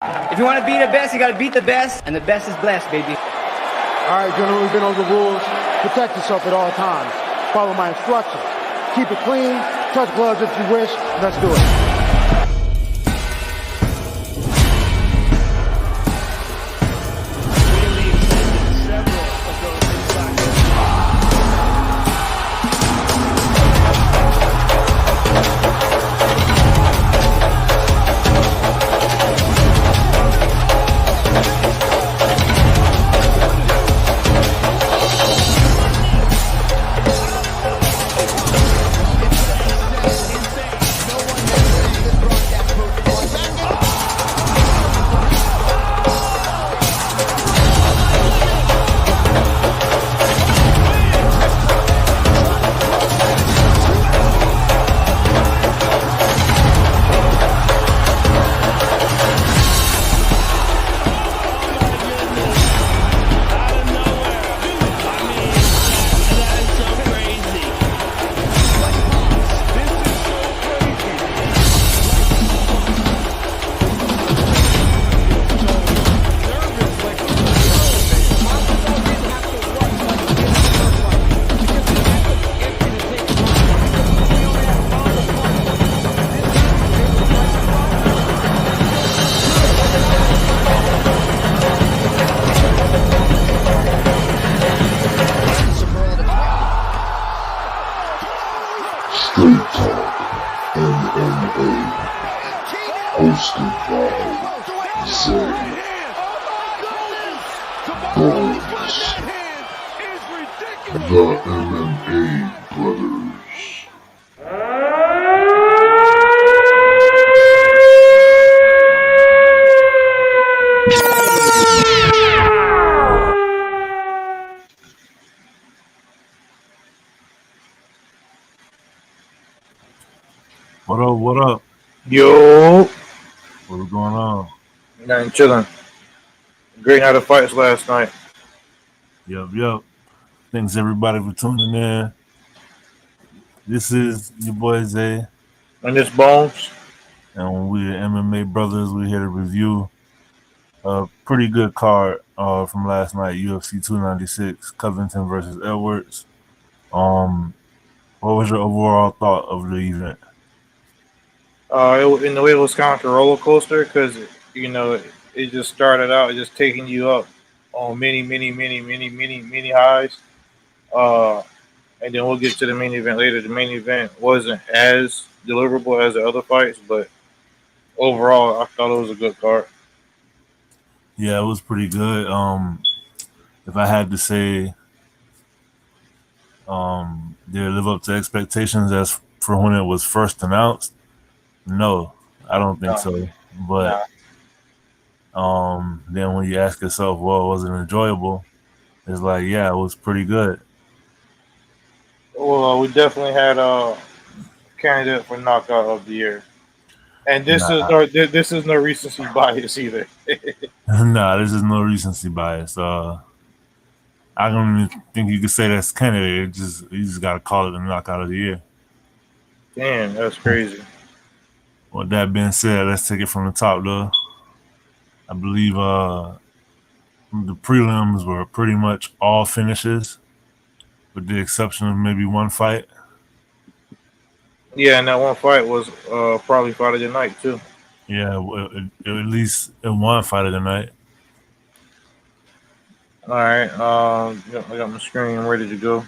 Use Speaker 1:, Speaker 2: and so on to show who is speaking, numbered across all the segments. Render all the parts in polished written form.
Speaker 1: If you want to be the best, you got to beat the best, and the best is blessed, baby.
Speaker 2: All right, gentlemen, we've been over the rules. Protect yourself at all times. Follow my instructions. Keep it clean. Touch gloves if you wish. Let's do it.
Speaker 3: Hosted by Zay Bonez, the MMA Brotherz.
Speaker 4: What up, what up?
Speaker 5: Yo,
Speaker 4: What's going on?
Speaker 5: nothing chilling. Great night of fights last night.
Speaker 4: Yup. Thanks everybody for tuning in. This is your boy Zay,
Speaker 5: And this Bones.
Speaker 4: and we're MMA Brotherz. We're here to review a pretty good card from last night, UFC 296, Covington versus Edwards. What was your overall thought of the event?
Speaker 5: In the way it was kind of like a roller coaster because, it just started out just taking you up on many highs. And then we'll get to the main event later. The main event wasn't as deliverable as the other fights, but overall, I thought it was a good card.
Speaker 4: Yeah, it was pretty good. If I had to say, did it live up to expectations as for when it was first announced? No, I don't think so. But then when you ask yourself, well, was it enjoyable? It's like, yeah, it was pretty good.
Speaker 5: Well, we definitely had a candidate for knockout of the year. And this is no recency bias either.
Speaker 4: Nah, this is no recency bias. I don't even think you could say that's candidate. You just gotta call it the knockout of the year.
Speaker 5: Damn, that's crazy.
Speaker 4: With that being said, let's take it from the top, though. I believe the prelims were pretty much all finishes, with the exception of maybe one fight.
Speaker 5: Yeah, and that one fight was probably fight of the night too.
Speaker 4: Yeah, at least in one fight of the night.
Speaker 5: All right, I got my screen ready to go.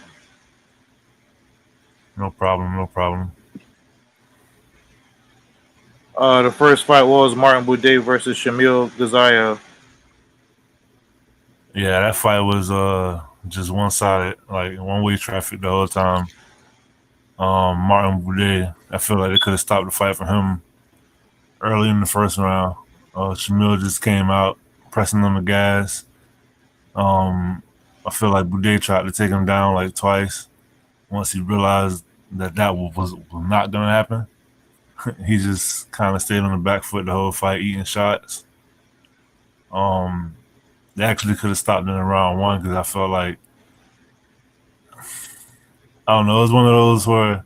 Speaker 4: No problem.
Speaker 5: The first fight was Martin Buday versus Shamil Ghaziyev.
Speaker 4: Yeah, that fight was just one-sided, like one-way traffic the whole time. Martin Buday, I feel like they could have stopped the fight for him early in the first round. Shamil just came out pressing on the gas. I feel like Buday tried to take him down like twice. Once he realized that was not going to happen, he just kind of stayed on the back foot the whole fight, eating shots. They actually could have stopped in round one because I felt like, I don't know, it was one of those where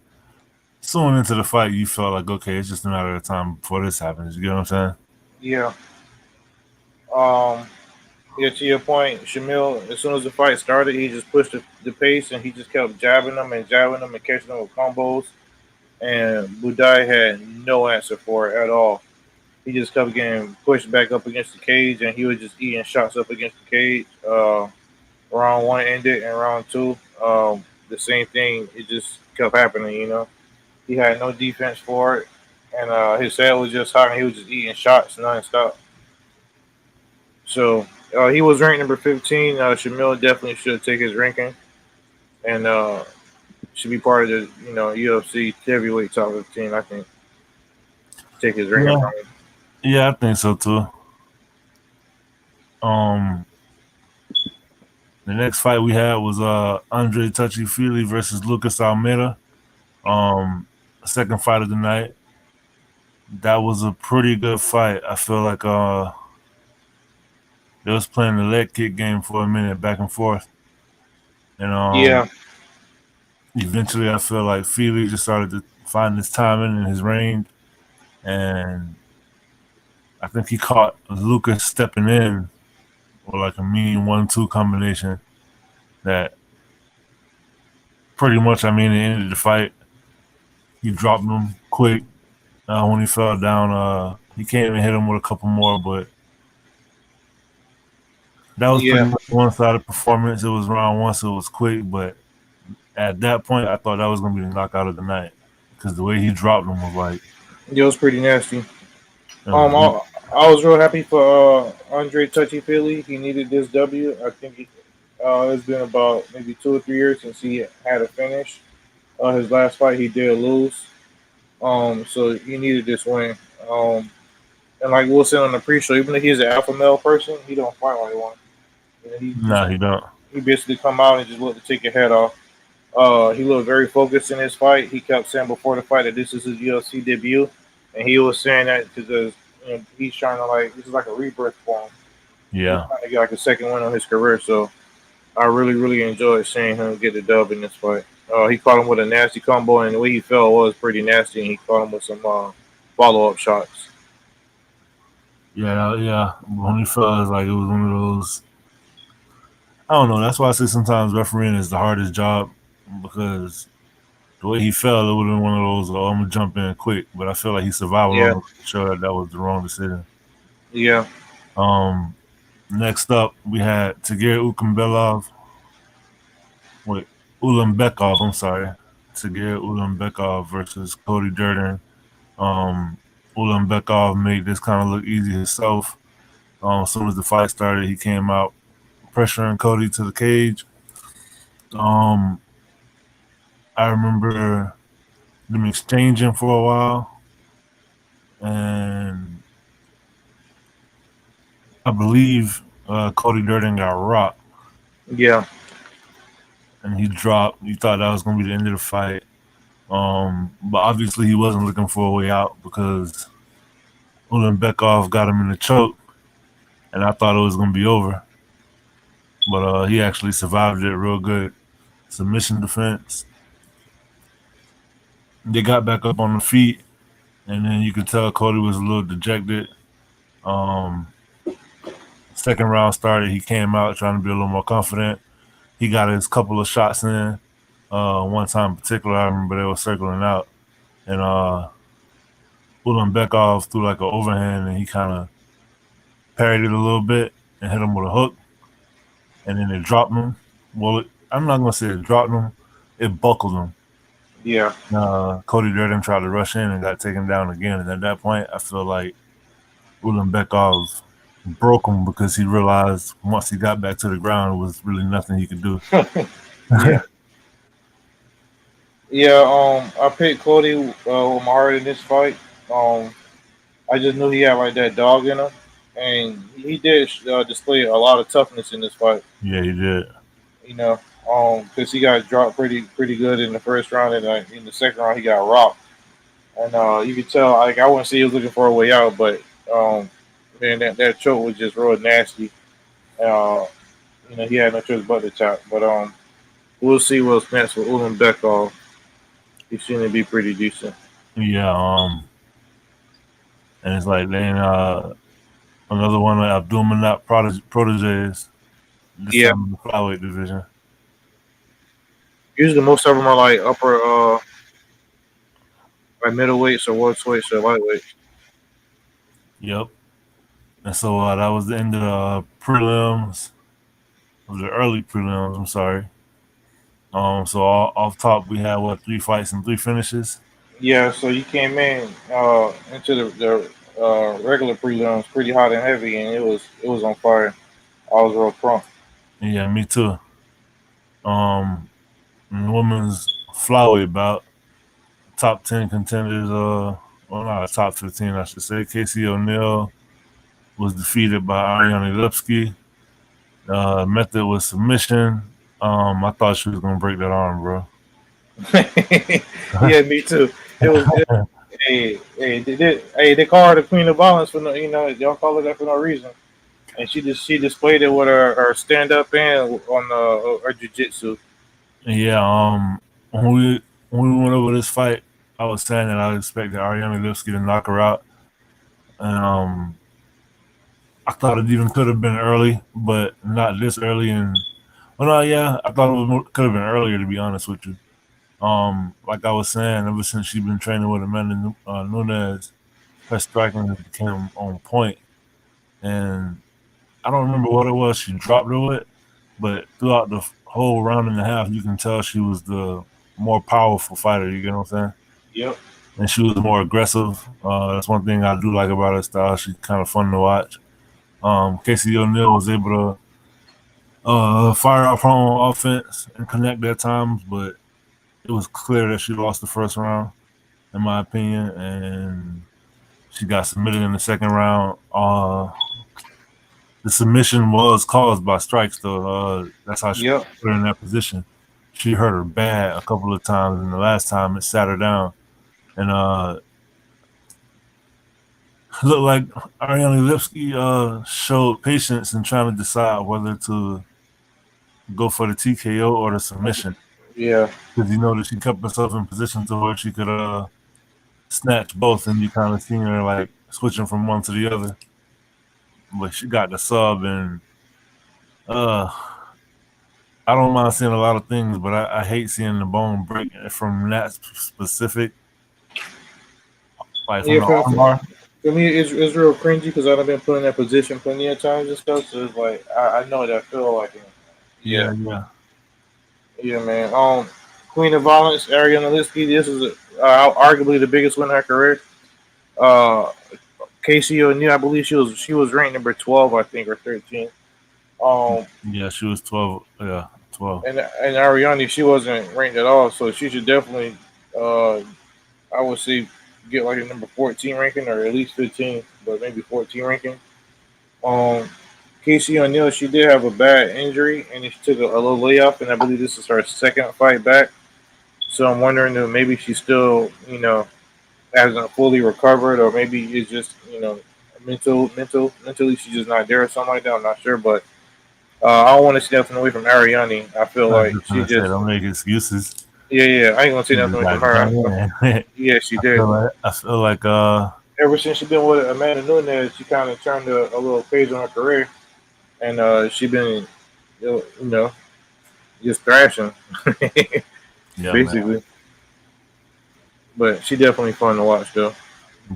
Speaker 4: soon into the fight you felt like, okay, it's just a matter of time before this happens. You get what I'm saying?
Speaker 5: Yeah. Um, yeah, to your point, Shamil, as soon as the fight started, he just pushed the pace and he just kept jabbing them and catching them with combos. And Budai had no answer for it at all. He just kept getting pushed back up against the cage, and he was just eating shots up against the cage. Round one ended, and round two, the same thing. It just kept happening. He had no defense for it, and his head was just hot, and he was just eating shots nonstop. So he was ranked number 15. Shamil definitely should take his ranking, and should be part of the UFC heavyweight top 15. I think take his ranking
Speaker 4: Yeah,
Speaker 5: from him.
Speaker 4: yeah, I think so too. Um, the next fight we had was Andre Touchy Fili versus Lucas Almeida. Second fight of the night. That was a pretty good fight. I feel like they was playing the leg kick game for a minute, back and forth, and
Speaker 5: Yeah,
Speaker 4: eventually I feel like Fili just started to find his timing and his range, and I think he caught Lucas stepping in with like a mean 1-2 combination that pretty much, I mean, it ended the fight. He dropped him quick when he fell down. He came and hit him with a couple more, but that was pretty
Speaker 5: yeah,
Speaker 4: much one-sided performance. It was round one, so it was quick. But at that point, I thought that was going to be the knockout of the night because the way he dropped him was like,
Speaker 5: it was pretty nasty.
Speaker 4: it
Speaker 5: Um,
Speaker 4: was,
Speaker 5: I, I was real happy for Andre Touchy Philly. He needed this W. I think it's been about maybe 2 or 3 years since he had a finish. His last fight he did lose. So he needed this win. And like Will said on the pre-show, even if he's an alpha male person, he don't fight like one. He just
Speaker 4: nah, he don't.
Speaker 5: he basically come out and just look to take your head off. He looked very focused in his fight. He kept saying before the fight that this is his UFC debut, and he was saying that because he's trying to this is like a rebirth for him. He's
Speaker 4: Yeah,
Speaker 5: trying to get like a second win on his career. So I really, really enjoyed seeing him get the dub in this fight. He caught him with a nasty combo, and the way he fell was pretty nasty. And he caught him with some follow-up shots.
Speaker 4: yeah. When he fell, it was one of those. I don't know. That's why I say sometimes refereeing is the hardest job because the way he fell, it would have been one of those. Oh, I'm gonna jump in quick, but I feel like he survived long
Speaker 5: Yeah,
Speaker 4: enough to show that that was the wrong decision.
Speaker 5: yeah,
Speaker 4: Um, Next up, we had Tagir Ukambelov. Wait, Ulambekov. I'm sorry, Tagir Ulambekov versus Cody Durden. Um, Ulambekov made this kind of look easy himself. As soon as the fight started, he came out pressuring Cody to the cage. Um, I remember them exchanging for a while, and I believe Cody Durden got rocked,
Speaker 5: yeah,
Speaker 4: and he dropped. You thought that was going to be the end of the fight, but obviously he wasn't looking for a way out because Ulanbekov got him in the choke, and I thought it was going to be over. But he actually survived it real good. Submission defense. They got back up on the feet, and then you could tell Cody was a little dejected. Um, Second round started, he came out trying to be a little more confident. He got his couple of shots in. One time in particular, I remember they were circling out, and Ulanbekov threw like an overhand, and he kind of parried it a little bit and hit him with a hook, and then it dropped him. Well, I'm not gonna say it dropped him; it buckled him.
Speaker 5: yeah,
Speaker 4: Cody Durden tried to rush in and got taken down again, and at that point, I feel like Ulanbekov broke him because he realized once he got back to the ground, it was really nothing he could do.
Speaker 5: yeah, yeah. I picked Cody with my heart in this fight. Um, I just knew he had like that dog in him, and he did display a lot of toughness in this fight.
Speaker 4: Yeah, he did.
Speaker 5: You know, because he got dropped pretty good in the first round, and in the second round he got rocked. And you could tell, like I wouldn't say he was looking for a way out, but man, that choke was just real nasty. Uh, he had no choice but to tap. But we'll see what's next with Ulan Bekov. He seemed to be pretty decent.
Speaker 4: Yeah, and it's like then Another one of Abdul Manap proteges. This
Speaker 5: Yeah.
Speaker 4: time in the flyweight division.
Speaker 5: Usually most of them are like upper, like middleweights or welterweights or lightweights.
Speaker 4: Yep. And so that was the end of the prelims, of the early prelims. I'm sorry. So off top we had 3 fights and 3 finishes.
Speaker 5: Yeah, so you came in into the regular prelims pretty hot and heavy, and it was on fire. I was real prompt.
Speaker 4: Yeah, me too. In the women's flyweight bout, top 10 contenders. Well, not top 15, I should say. Casey O'Neill was defeated by Ariane Lipsky. Method was submission. I thought she was gonna break that arm, bro.
Speaker 5: Yeah, me too. It was. They call her the queen of violence for no, they don't call her that for no reason. And she displayed it with her stand up and on her jiu-jitsu.
Speaker 4: Yeah. When we went over this fight, I was saying that I expected Ariane Lipsky to knock her out, and I thought it even could have been early, but not this early. And well, no, yeah, I thought it could have been earlier, to be honest with you. Like I was saying, ever since she's been training with Amanda Nunes, her striking has become on point. And I don't remember what it was she dropped her with, but throughout the whole round and a half, you can tell she was the more powerful fighter. You get what I'm saying?
Speaker 5: Yep.
Speaker 4: And she was more aggressive. That's one thing I do like about her style. She's kind of fun to watch. Casey O'Neill was able to fire off her own offense and connect at times, but it was clear that she lost the first round, in my opinion, and she got submitted in the second round. The submission was caused by strikes, though. That's how she put her in that position. She hurt her bad a couple of times, and the last time it sat her down. And looked like Ariane Lipsky showed patience in trying to decide whether to go for the TKO or the submission.
Speaker 5: Yeah.
Speaker 4: Because you know that she kept herself in position to where she could snatch both, and you kind of seen her like switching from one to the other. But she got the sub, and I don't mind seeing a lot of things, but I hate seeing the bone break from that specific. Like from the armbar.
Speaker 5: For me, it's real cringy because I've been put in that position plenty of times and stuff. So it's like I know that I feel like it.
Speaker 4: Yeah,
Speaker 5: man. Queen of Violence, Ariane Lipsky. This is arguably the biggest win of her career. Casey O'Neill, I believe she was ranked number 12, I think, or 13.
Speaker 4: Yeah, she was 12. Yeah, 12.
Speaker 5: And Ariane, she wasn't ranked at all, so she should definitely, I would say, get like a number 14 ranking or at least 15, but maybe 14 ranking. Casey O'Neill, she did have a bad injury and she took a little layoff, and I believe this is her second fight back. So I'm wondering if maybe she's still, hasn't fully recovered, or maybe it's just, mentally she's just not there or something like that. I'm not sure, but I don't want to see nothing away from Ariane. I feel like she just
Speaker 4: don't make excuses.
Speaker 5: Yeah. I ain't gonna say nothing away from her. Yeah, she did.
Speaker 4: I feel like
Speaker 5: ever since she been with Amanda Nunes, she kind of turned a little page on her career, and she been, just thrashing, basically. Man. But she definitely fun to watch, though.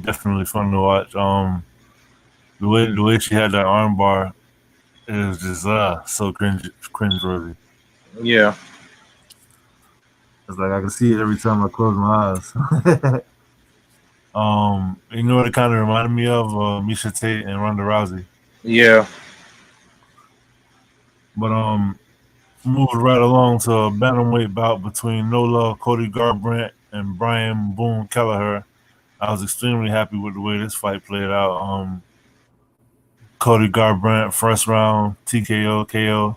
Speaker 4: Definitely fun to watch. The way she had that armbar, it was just so cringeworthy.
Speaker 5: Yeah.
Speaker 4: It's like I can see it every time I close my eyes. You know what it kind of reminded me of? Miesha Tate and Ronda Rousey.
Speaker 5: Yeah.
Speaker 4: But moving right along to a bantamweight bout between Nola Cody Garbrandt and Brian Boone Kelleher. I was extremely happy with the way this fight played out. Cody Garbrandt, first round TKO KO.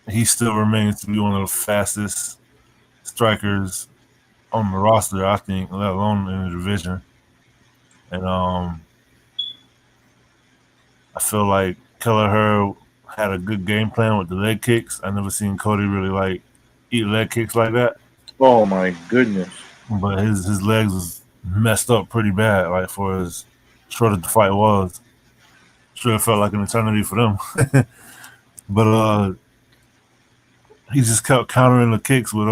Speaker 4: He still remains to be one of the fastest strikers on the roster, I think, let alone in the division. And I feel like Kelleher had a good game plan with the leg kicks. I never seen Cody really eat leg kicks like that.
Speaker 5: Oh my goodness!
Speaker 4: But his legs was messed up pretty bad, for his short as the fight was. Sure, it felt like an eternity for them. But he just kept countering the kicks with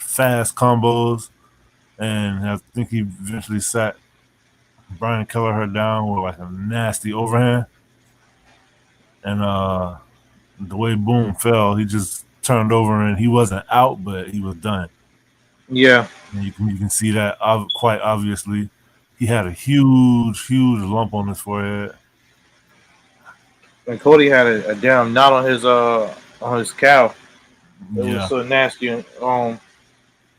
Speaker 4: fast combos, and I think he eventually sat Brian Kelleher down with like a nasty overhand. And the way Boom fell, he just turned over and he wasn't out, but he was done.
Speaker 5: Yeah.
Speaker 4: And you can see that quite obviously. He had a huge lump on his forehead.
Speaker 5: And Cody had a damn knot on his cow. It was
Speaker 4: Yeah,
Speaker 5: so nasty.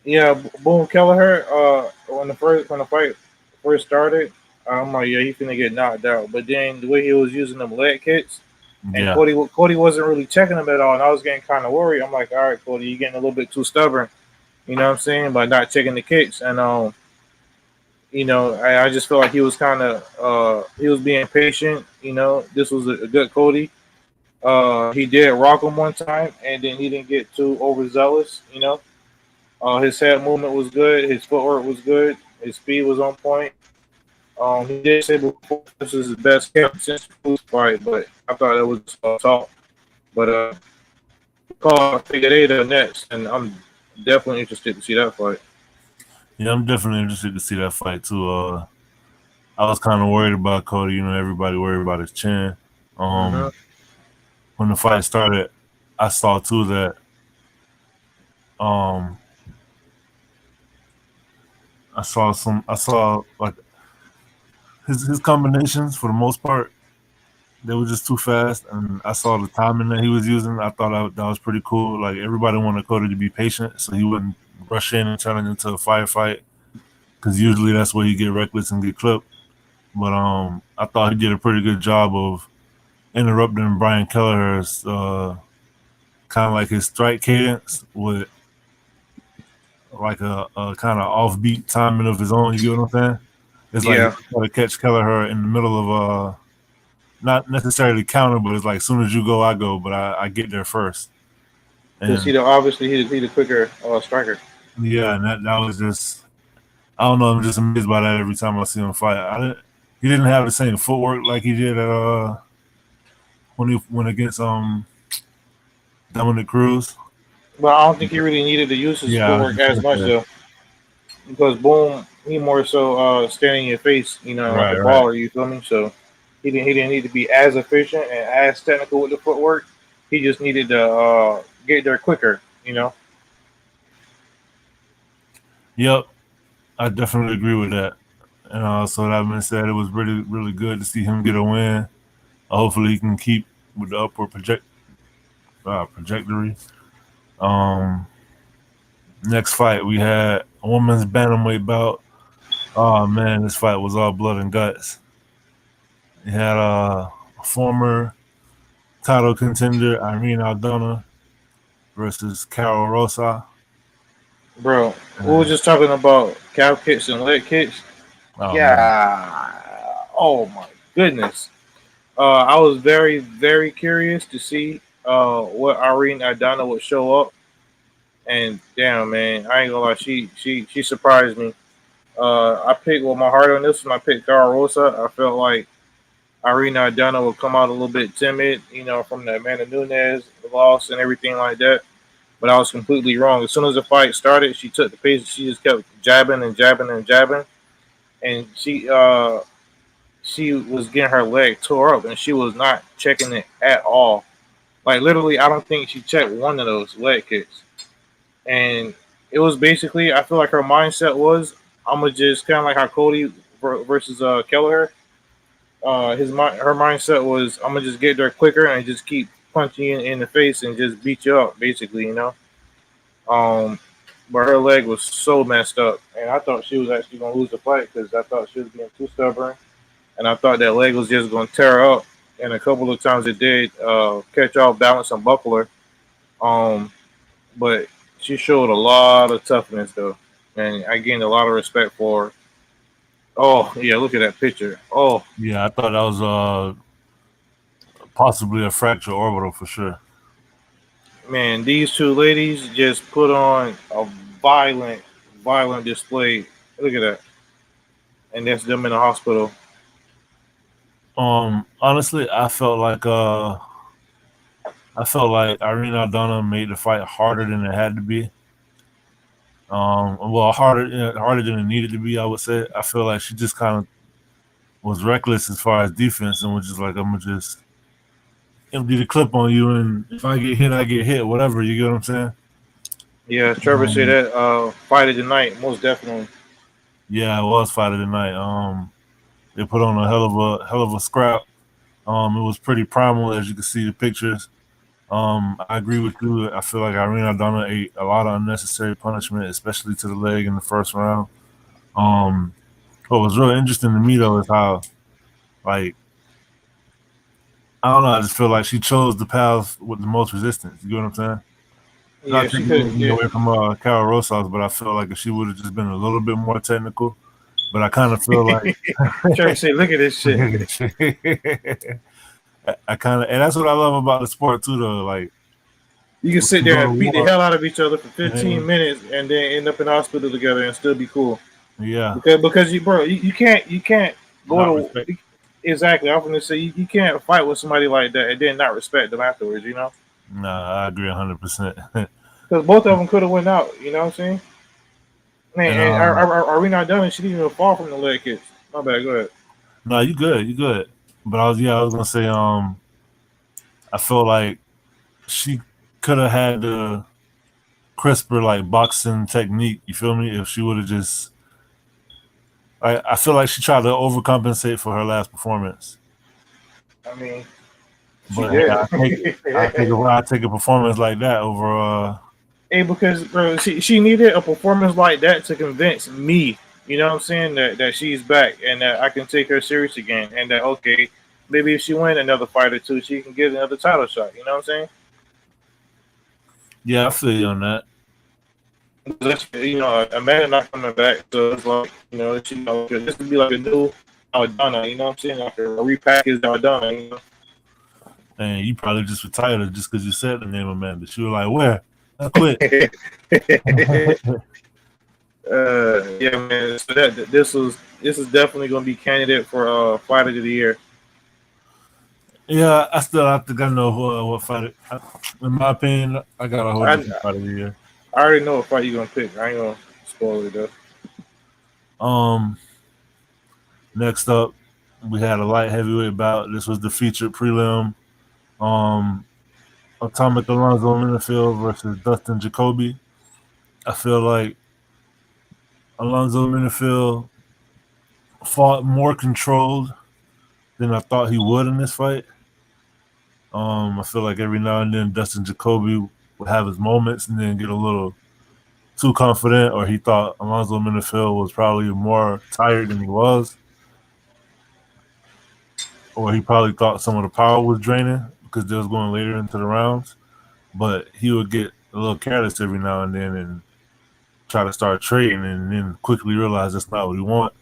Speaker 5: Yeah, Boone Kelleher. When the fight first started, I'm like, yeah, he finna get knocked out. But then the way he was using them leg kicks, and
Speaker 4: yeah,
Speaker 5: Cody wasn't really checking him at all, and I was getting kind of worried. I'm like, all right, Cody, you're getting a little bit too stubborn. You know what I'm saying? By not checking the kicks, and I just felt like he was kind of he was being patient. This was a good Cody. He did rock him one time, and then he didn't get too overzealous. His head movement was good. His footwork was good. His speed was on point. He did say before this is his best camp since the fight, but I thought it was talk. But call Figueiredo next, and I'm definitely interested to see that fight.
Speaker 4: yeah. I'm definitely interested to see that fight too. I was kind of worried about Cody. Everybody worried about his chin.
Speaker 5: Mm-hmm.
Speaker 4: When the fight started, I saw too that I saw like his combinations for the most part, they were just too fast, and I saw the timing that he was using. I thought that was pretty cool. Like everybody wanted Cody to be patient, so he wouldn't rush in and turn it into a firefight, because usually that's where you get reckless and get clipped. But I thought he did a pretty good job of interrupting Brian Kelleher's kind of like his strike cadence with like a kind of offbeat timing of his own. You get what I'm saying? It's like
Speaker 5: Yeah,
Speaker 4: he try to catch Kelleher in the middle of not necessarily counter, but it's like as soon as you go, I go, but I get there first.
Speaker 5: because
Speaker 4: And
Speaker 5: obviously he's the quicker striker.
Speaker 4: yeah, and that was just, I don't know, I'm just amazed by that every time I see him fight. He didn't have the same footwork like he did at when he went against Dominic Cruz.
Speaker 5: But I don't think he really needed to use his
Speaker 4: Yeah, I was
Speaker 5: footwork
Speaker 4: just
Speaker 5: as
Speaker 4: gonna
Speaker 5: much
Speaker 4: say.
Speaker 5: though, because Boom he more so standing in your face, like a
Speaker 4: Right.
Speaker 5: baller. You feel me? So he didn't need to be as efficient and as technical with the footwork. He just needed to get there quicker.
Speaker 4: Yep, I definitely agree with that. And so that being said, it was really good to see him get a win. Hopefully, he can keep with the upward trajectory. Um, Next fight, we had a women's bantamweight bout. Oh man, this fight was all blood and guts. You had a former title contender, Irene Aldana, versus Carol Rosa.
Speaker 5: Bro, we were
Speaker 4: And,
Speaker 5: just talking about calf kicks and leg kicks.
Speaker 4: oh man,
Speaker 5: Yeah. Oh my goodness. I was very, very curious to see what Irene Adana would show up. And damn, man, I ain't gonna lie, she surprised me. I picked with my heart on this one. I picked Cara Rosa. I felt like Irene Adana would come out a little bit timid, from the Amanda Nunes loss and everything like that. But I was completely wrong. As soon as the fight started, she took the pace. She just kept jabbing and jabbing and jabbing, and she was getting her leg tore up, and she was not checking it at all. Like literally, I don't think she checked one of those leg kicks. And it was basically, I feel like her mindset was, I'm gonna just kind of like how Cody versus Kelleher. Her mindset was, I'm gonna just get there quicker and just keep punching you in the face and just beat you up, basically. Um, but her leg was so messed up, and I thought she was actually gonna lose the fight because I thought she was being too stubborn, and I thought that leg was just gonna tear her up. And a couple of times it did catch off balance and buckle her. But she showed a lot of toughness though, and I gained a lot of respect for her. Oh yeah, look at that picture. Oh
Speaker 4: yeah, I thought that was possibly a fracture orbital for sure.
Speaker 5: man, these two ladies just put on a violent, violent display. Look at that, and that's them in the hospital.
Speaker 4: Honestly, I felt like Irene Aldana made the fight harder than it had to be. Well, harder than it needed to be. I would say. I feel like she just kind of was reckless as far as defense and was just like, I'm gonna just empty the clip on you, and if I get hit, I get hit. Whatever. You get what I'm saying?
Speaker 5: Yeah, Trevor said that fight of the night, most definitely.
Speaker 4: Yeah, it was fight of the night. They put on a hell of a scrap. It was pretty primal, as you can see the pictures. I agree with you. I feel like Irene Aldana ate a lot of unnecessary punishment, especially to the leg in the first round. Um, what was really interesting to me though is how, like, I don't know, I just feel like she chose the path with the most resistance. You get what I'm saying?
Speaker 5: Yeah,
Speaker 4: Not
Speaker 5: she
Speaker 4: taking
Speaker 5: could.
Speaker 4: anything
Speaker 5: Yeah,
Speaker 4: away from Carol Rosas, but I feel like if she would have just been a little bit more technical, but I kind of feel like
Speaker 5: Trevor said, "Look at this shit."
Speaker 4: I kind of, and that's what I love about the sport too, though. Like,
Speaker 5: You can
Speaker 4: we
Speaker 5: sit
Speaker 4: can go
Speaker 5: there
Speaker 4: to
Speaker 5: and beat the
Speaker 4: war,
Speaker 5: hell out of each other for
Speaker 4: and
Speaker 5: 15
Speaker 4: then,
Speaker 5: minutes and then end up in the hospital together and still be cool.
Speaker 4: yeah,
Speaker 5: Because you can't go
Speaker 4: not
Speaker 5: to
Speaker 4: respect.
Speaker 5: exactly. I'm gonna say you can't fight with somebody like that and then not respect them afterwards.
Speaker 4: Nah, I agree 100%.
Speaker 5: Because both of them could have went out. You know what I'm saying? Man,
Speaker 4: And
Speaker 5: and are we not done? She didn't even fall from the leg kicks. My bad. Go ahead.
Speaker 4: no, you good. But I was gonna say, I feel like she could have had the crisper like boxing technique. You feel me? If she would have just, I feel like she tried to overcompensate for her last performance.
Speaker 5: I mean, she
Speaker 4: But hey,
Speaker 5: did.
Speaker 4: I take a performance like that over.
Speaker 5: Hey, because bro, she needed a performance like that to convince me. You know what I'm saying? That she's back and that I can take her serious again, and that okay, maybe if she win another fight or two, she can get another title shot. You know what I'm saying?
Speaker 4: Yeah, I feel you on that.
Speaker 5: Amanda not coming back, so it's like this would be like a new Aldana. You know what I'm saying? Like a repackaged Aldana.
Speaker 4: And you probably just retired her just because you said the name Amanda. She was like, "Where? I quit."
Speaker 5: Yeah, man. So this is definitely going to be candidate for fighter of the year.
Speaker 4: Yeah, I still have to know what fighter. In my opinion, I got a whole
Speaker 5: I
Speaker 4: different fighter here.
Speaker 5: I already know what fight you're gonna pick. I ain't gonna spoil it though.
Speaker 4: Um, Next up, we had a light heavyweight bout. This was the featured prelim. Um, Atomic Alonzo Minifield versus Dustin Jacoby. I feel like Alonzo Minifield fought more controlled than I thought he would in this fight. I feel like every now and then Dustin Jacoby would have his moments and then get a little too confident, or he thought Alonzo Minifield was probably more tired than he was, or he probably thought some of the power was draining because they was going later into the rounds. But he would get a little careless every now and then and try to start trading, and then quickly realize that's not what he want.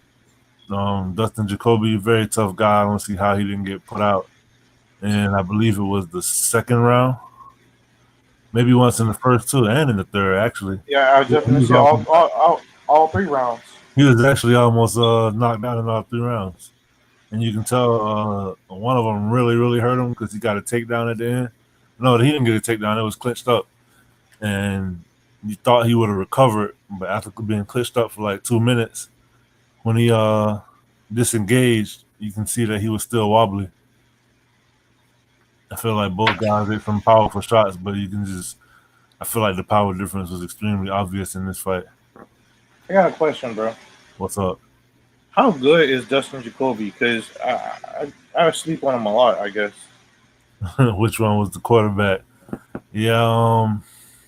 Speaker 4: Dustin Jacoby, very tough guy. I don't see how he didn't get put out. And I believe it was the second round, maybe once in the first two and in the third. Actually,
Speaker 5: Yeah, I was just
Speaker 4: he
Speaker 5: gonna
Speaker 4: was
Speaker 5: say all 3 rounds.
Speaker 4: he was actually almost knocked down in all 3 rounds. And you can tell one of them really hurt him because he got a takedown at the end. No, he didn't get a takedown; it was clinched up, and you thought he would have recovered, but after being clinched up for like 2 minutes, when he disengaged, you can see that he was still wobbly. I feel like both guys hit some powerful shots, but I feel like the power difference was extremely obvious in this fight.
Speaker 5: I got a question, bro.
Speaker 4: What's up?
Speaker 5: How good is Dustin Jacoby? Because I sleep on him a lot. I guess
Speaker 4: Which one was the quarterback? Yeah,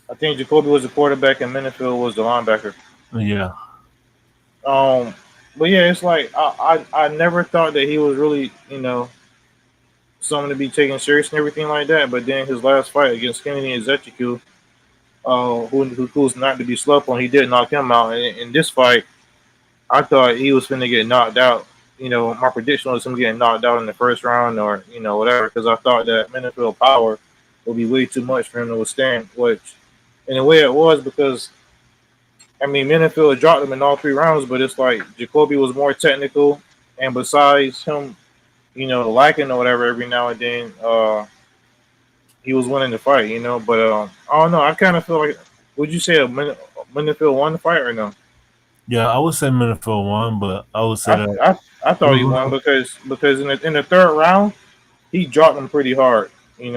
Speaker 5: I think Jacoby was the quarterback and Minifield was the linebacker.
Speaker 4: yeah,
Speaker 5: Um, but yeah, it's like I never thought that he was really someone to be taken serious and everything like that. But then his last fight against Kennedy and Zechiku, who's not to be slept on, he did knock him out. And in this fight, I thought he was going to get knocked out. My prediction was him getting knocked out in the first round or whatever, because I thought that Minifield power would be way too much for him to withstand. Which, in a way, it was because I mean Minifield dropped him in all 3 rounds, but it's like Jacoby was more technical, and besides him lacking or whatever every now and then. He was winning the fight, but I don't know. I kind of feel like, would you say Menifield won the fight or no?
Speaker 4: Yeah, I would say Minifield won, but I would say
Speaker 5: I
Speaker 4: that
Speaker 5: I, I
Speaker 4: it
Speaker 5: thought he won
Speaker 4: was
Speaker 5: because in the third round he dropped him pretty hard. He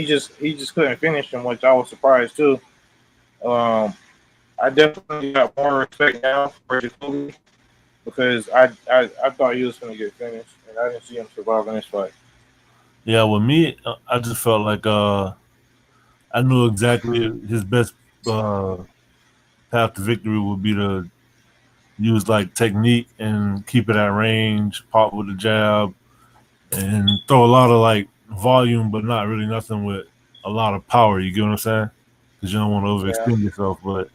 Speaker 5: just couldn't finish him, which I was surprised too. Um, I definitely got more respect now for Jacoby because I thought he was going to get finished, and I didn't see him surviving this fight.
Speaker 4: yeah. With me, I just felt like I knew exactly his best uh, path to victory would be to use like technique and keep it at range, pop with the jab, and throw a lot of like volume, but not really nothing with a lot of power. You get what I'm saying? Because you don't want to
Speaker 5: Yeah.
Speaker 4: overextend yourself. But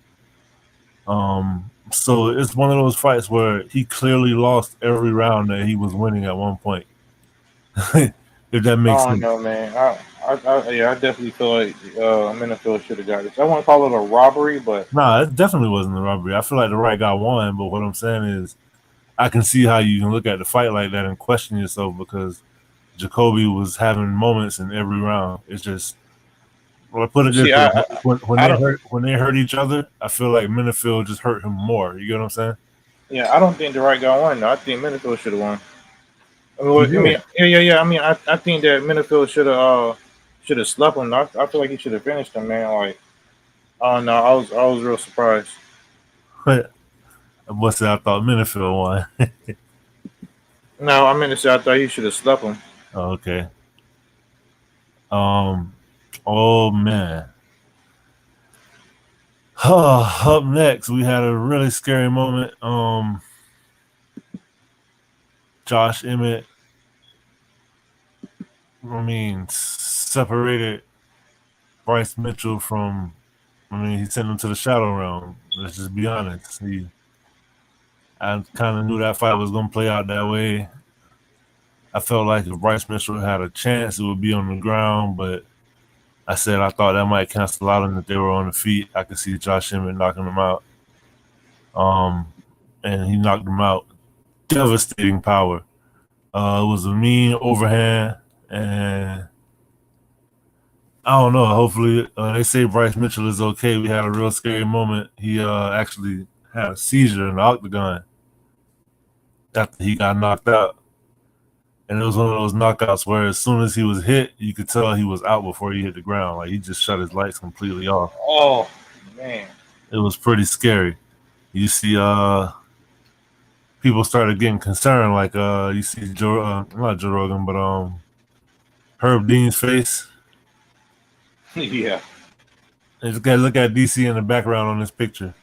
Speaker 4: so it's one of those fights where he clearly lost every round that he was winning at one point. If that makes
Speaker 5: I don't
Speaker 4: sense.
Speaker 5: know, man. I definitely feel like Menifield should have got this. I want to call it a robbery, but
Speaker 4: Nah, it definitely wasn't a robbery. I feel like the right guy won, but what I'm saying is I can see how you can look at the fight like that and question yourself because Jacoby was having moments in every round. It's just, well, I put it this
Speaker 5: see,
Speaker 4: way:
Speaker 5: I
Speaker 4: when
Speaker 5: I
Speaker 4: they
Speaker 5: don't.
Speaker 4: hurt each other, I feel like Minifield just hurt him more. You get what I'm saying?
Speaker 5: Yeah, I don't think the right guy won. Though. I think Menifield should have won.
Speaker 4: He
Speaker 5: I mean,
Speaker 4: did.
Speaker 5: yeah. I mean, I think that Menifield should have slept him. I feel like he should have finished him, man. Like, oh no, I was real surprised.
Speaker 4: But I must say I thought Minifield won.
Speaker 5: No, I meant to say I thought he should have slept him.
Speaker 4: Oh, okay. Um. Oh man. Up next, we had a really scary moment. Josh Emmett. I mean, separated Bryce Mitchell from. I mean, he sent him to the shadow realm. Let's just be honest. I kind of knew that fight was going to play out that way. I felt like if Bryce Mitchell had a chance, it would be on the ground, but I said I thought that might cancel out, and if they were on the feet, I could see Josh Emmett knocking him out. And he knocked him out. Devastating power. It was a mean overhand, and I don't know. Hopefully, they say Bryce Mitchell is okay. We had a real scary moment. He actually had a seizure in the octagon after he got knocked out. And it was one of those knockouts where as soon as he was hit, you could tell he was out before he hit the ground. Like he just shut his lights completely off.
Speaker 5: Oh man,
Speaker 4: It was pretty scary. You see people started getting concerned, like you see not Joe Rogan, but Herb Dean's face.
Speaker 5: yeah,
Speaker 4: And just gotta look at DC in the background on this picture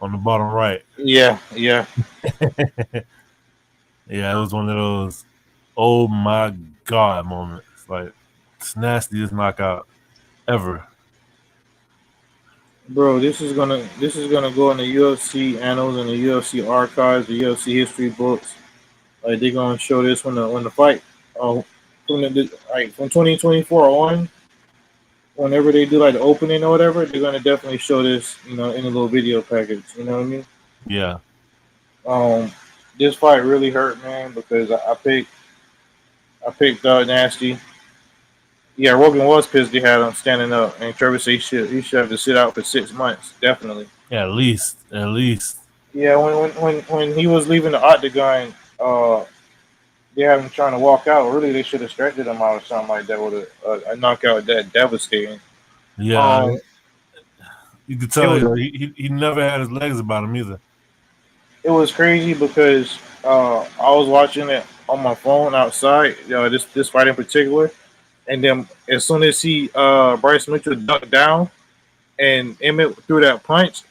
Speaker 4: on the bottom right.
Speaker 5: yeah.
Speaker 4: Yeah, it was one of those oh my god moments. Like it's nastiest knockout ever.
Speaker 5: Bro, this is gonna go in the UFC annals and the UFC archives, the UFC history books. Like they're gonna show this when the fight, from 2024 on, whenever they do like the opening or whatever, they're gonna definitely show this, in a little video package. You know what I mean?
Speaker 4: Yeah.
Speaker 5: Um, this fight really hurt, man, because I picked Nasty. Yeah, Rogan was pissed they had him standing up, and Trevor said he should have to sit out for 6 months, definitely.
Speaker 4: Yeah, at least.
Speaker 5: Yeah, when he was leaving the octagon, they had him trying to walk out. Really, they should have stretched him out or something like that with a knockout that devastating.
Speaker 4: Yeah,
Speaker 5: Um,
Speaker 4: you could
Speaker 5: it
Speaker 4: tell
Speaker 5: was
Speaker 4: he never had his legs about him either.
Speaker 5: it was crazy because I was watching it on my phone outside. This fight in particular, and then as soon as Bryce Mitchell ducked down and Emmett threw that punch,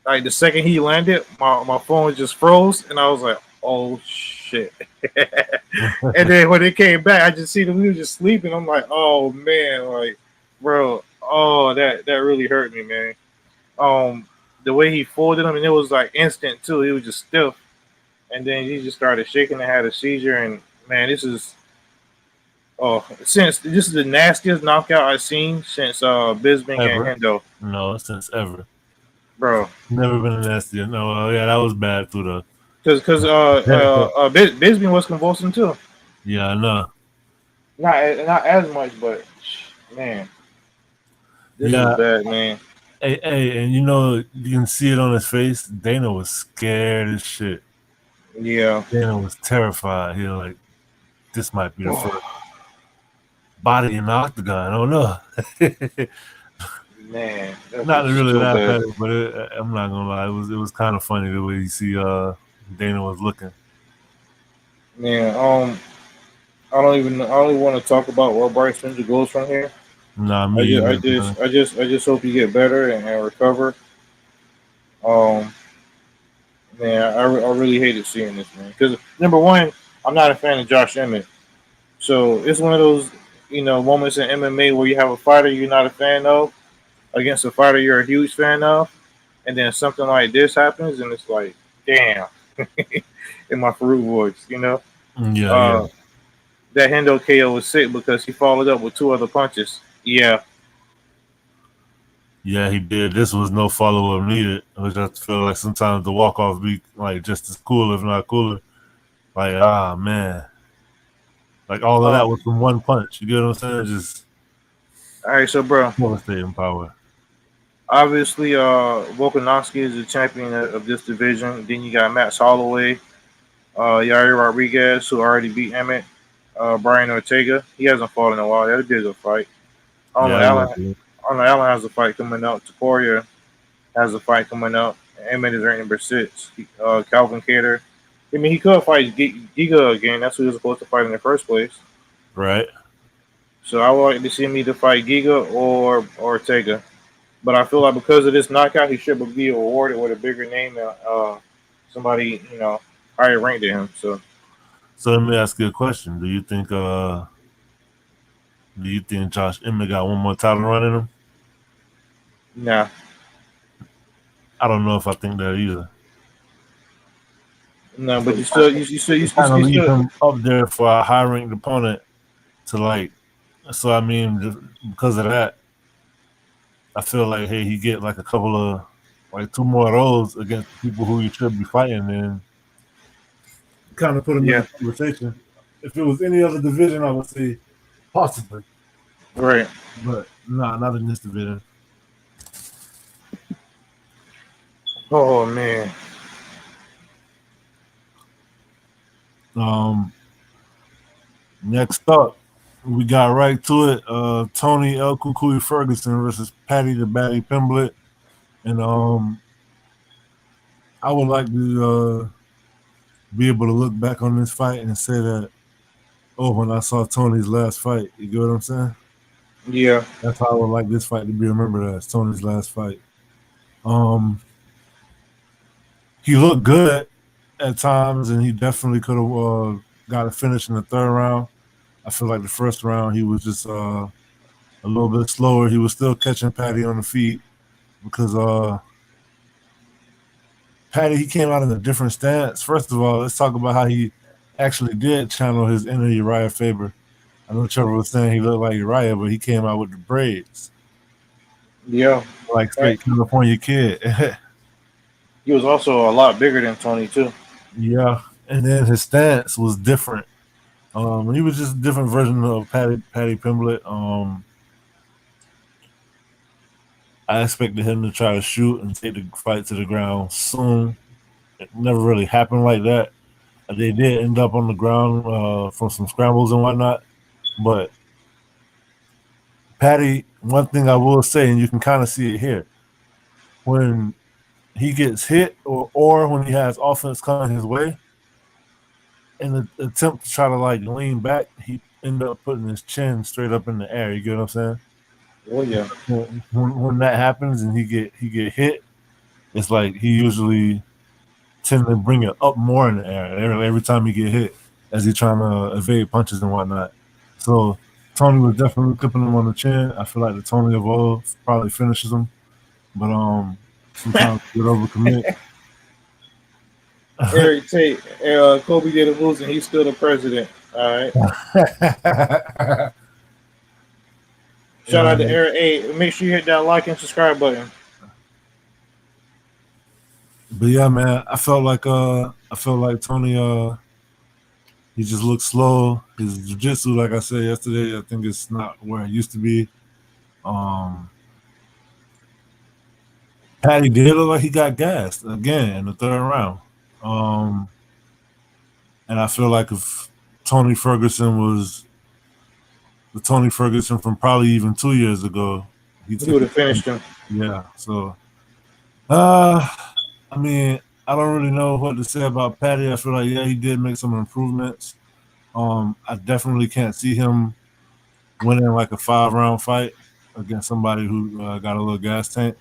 Speaker 5: like the second he landed, my phone just froze, and I was like, "Oh shit!" And then when it came back, I just see them. We were just sleeping. I'm like, "Oh man!" Like, bro, oh that really hurt me, man. Um, the way he folded him, and it was like instant too. He was just stiff, and then he just started shaking and had a seizure. And man, since this is the nastiest knockout I've seen since Bisbing and
Speaker 4: Ever.
Speaker 5: Hendo,
Speaker 4: No, since ever.
Speaker 5: bro.
Speaker 4: Never been a nasty. No, yeah, that was bad through
Speaker 5: Because
Speaker 4: the
Speaker 5: Bisbee was convulsing too.
Speaker 4: Yeah, I know.
Speaker 5: Not as much, but man, this was
Speaker 4: Yeah,
Speaker 5: bad, man.
Speaker 4: hey, and you know you can see it on his face. Dana was scared as shit.
Speaker 5: Yeah.
Speaker 4: Dana was terrified. He was like, "This might be the first body in the octagon." I don't know.
Speaker 5: Man, that
Speaker 4: Not
Speaker 5: was
Speaker 4: to really
Speaker 5: so
Speaker 4: laugh
Speaker 5: bad.
Speaker 4: at it, but I'm not gonna lie. It was kind of funny the way you see Dana was looking.
Speaker 5: Man, I don't even want to talk about where Bryce Spencer goes from here.
Speaker 4: Nah, me either. Man.
Speaker 5: I just hope you get better and recover. Um, man, I really hated seeing this, man. Because number one, I'm not a fan of Josh Emmett, so it's one of those moments in MMA where you have a fighter you're not a fan of against a fighter you're a huge fan of, and then something like this happens, and it's like, damn, in my Farouk voice, you know.
Speaker 4: Yeah, yeah,
Speaker 5: Uh, that Hendo KO was sick because he followed up with two other punches. Yeah,
Speaker 4: yeah. He did. This was no follow up needed. I just feel like sometimes the walk off be like just as cool, if not cooler. Like man, like all of that
Speaker 5: um,
Speaker 4: was from one punch. You get what I'm saying? Just
Speaker 5: all right, so bro,
Speaker 4: devastating power.
Speaker 5: obviously, Volkanovski is the champion of this division. Then you got Max Holloway, Yair Rodriguez, who already beat Emmett, Brian Ortega. He hasn't fought in a while. That'd be a good fight.
Speaker 4: Yeah,
Speaker 5: Arnold
Speaker 4: it was
Speaker 5: Allen,
Speaker 4: good.
Speaker 5: Arnold Allen has a fight coming up. Taporia has a fight coming up. Emmett is ranked number 6. Calvin Cater. I mean, he could fight Giga again. That's who he was supposed to fight in the first place.
Speaker 4: Right?
Speaker 5: So I would like to see him either fight Giga or Ortega. But I feel like because of this knockout, he should be awarded with a bigger name than somebody higher ranked than him. So
Speaker 4: So let me ask you a question. Do you think Josh Emmett got one more title run in him?
Speaker 5: nah,
Speaker 4: I don't know if I think that either.
Speaker 5: no. But
Speaker 4: It kind of leave him up there for a high ranked opponent to like. So I mean, just because of that, I feel like hey, he get like a couple of like two more of those against people who he should be fighting, and kind of put him in
Speaker 5: yeah,
Speaker 4: the conversation. If it was any other division, I would say possibly,
Speaker 5: right.
Speaker 4: but nah, not in this division.
Speaker 5: Oh man,
Speaker 4: Um, Next up, we got right to it. Tony El Kukui Ferguson versus Patty the Batty Pimblett, and I would like to be able to look back on this fight and say that, oh, when I saw Tony's last fight, you get what I'm saying?
Speaker 5: yeah,
Speaker 4: That's how I would like this fight to be remembered as Tony's last fight. Um, he looked good at times, and he definitely could have got a finish in the third round. I feel like the first round he was just a little bit slower. He was still catching Patty on the feet because Patty, he came out in a different stance. First of all, let's talk about how he actually did channel his inner Uriah Faber. I know Trevor was saying he looked like Uriah, but he came out with the braids,
Speaker 5: yeah.
Speaker 4: like
Speaker 5: And
Speaker 4: straight California kid.
Speaker 5: he was also a lot bigger than Tony too.
Speaker 4: Yeah, and then his stance was different. He was just a different version of Patty Pimblett. I expected him to try to shoot and take the fight to the ground soon. It never really happened like that. They did end up on the ground from some scrambles and whatnot. But Patty, one thing I will say, and you can kind of see it here, when he gets hit or when he has offense coming his way, in the attempt to try to like lean back, he ended up putting his chin straight up in the air. You get what I'm saying?
Speaker 5: Oh yeah,
Speaker 4: When that happens and he get hit, it's like he usually tend to bring it up more in the air every time he get hit as he trying to evade punches and whatnot. So Tony was definitely clipping him on the chin. I feel like the Tony of old probably finishes him, but sometimes get overcommit.
Speaker 5: Eric Tate, Kobe did a lose and he's still the president. All right. Shout out to
Speaker 4: Yeah,
Speaker 5: Eric. Hey, make sure you hit that like and subscribe button.
Speaker 4: but yeah, man, I felt like Tony He just looks slow. His jiu-jitsu, like I said yesterday, I think it's not where it used to be. Patty did look like he got gassed again in the third round. And I feel like if Tony Ferguson was the Tony Ferguson from probably even 2 years ago,
Speaker 5: he would have finished him.
Speaker 4: Yeah. So, I mean, I don't really know what to say about Patty. I feel like, yeah, he did make some improvements. I definitely can't see him winning like a 5-round fight against somebody who got a little gas tank.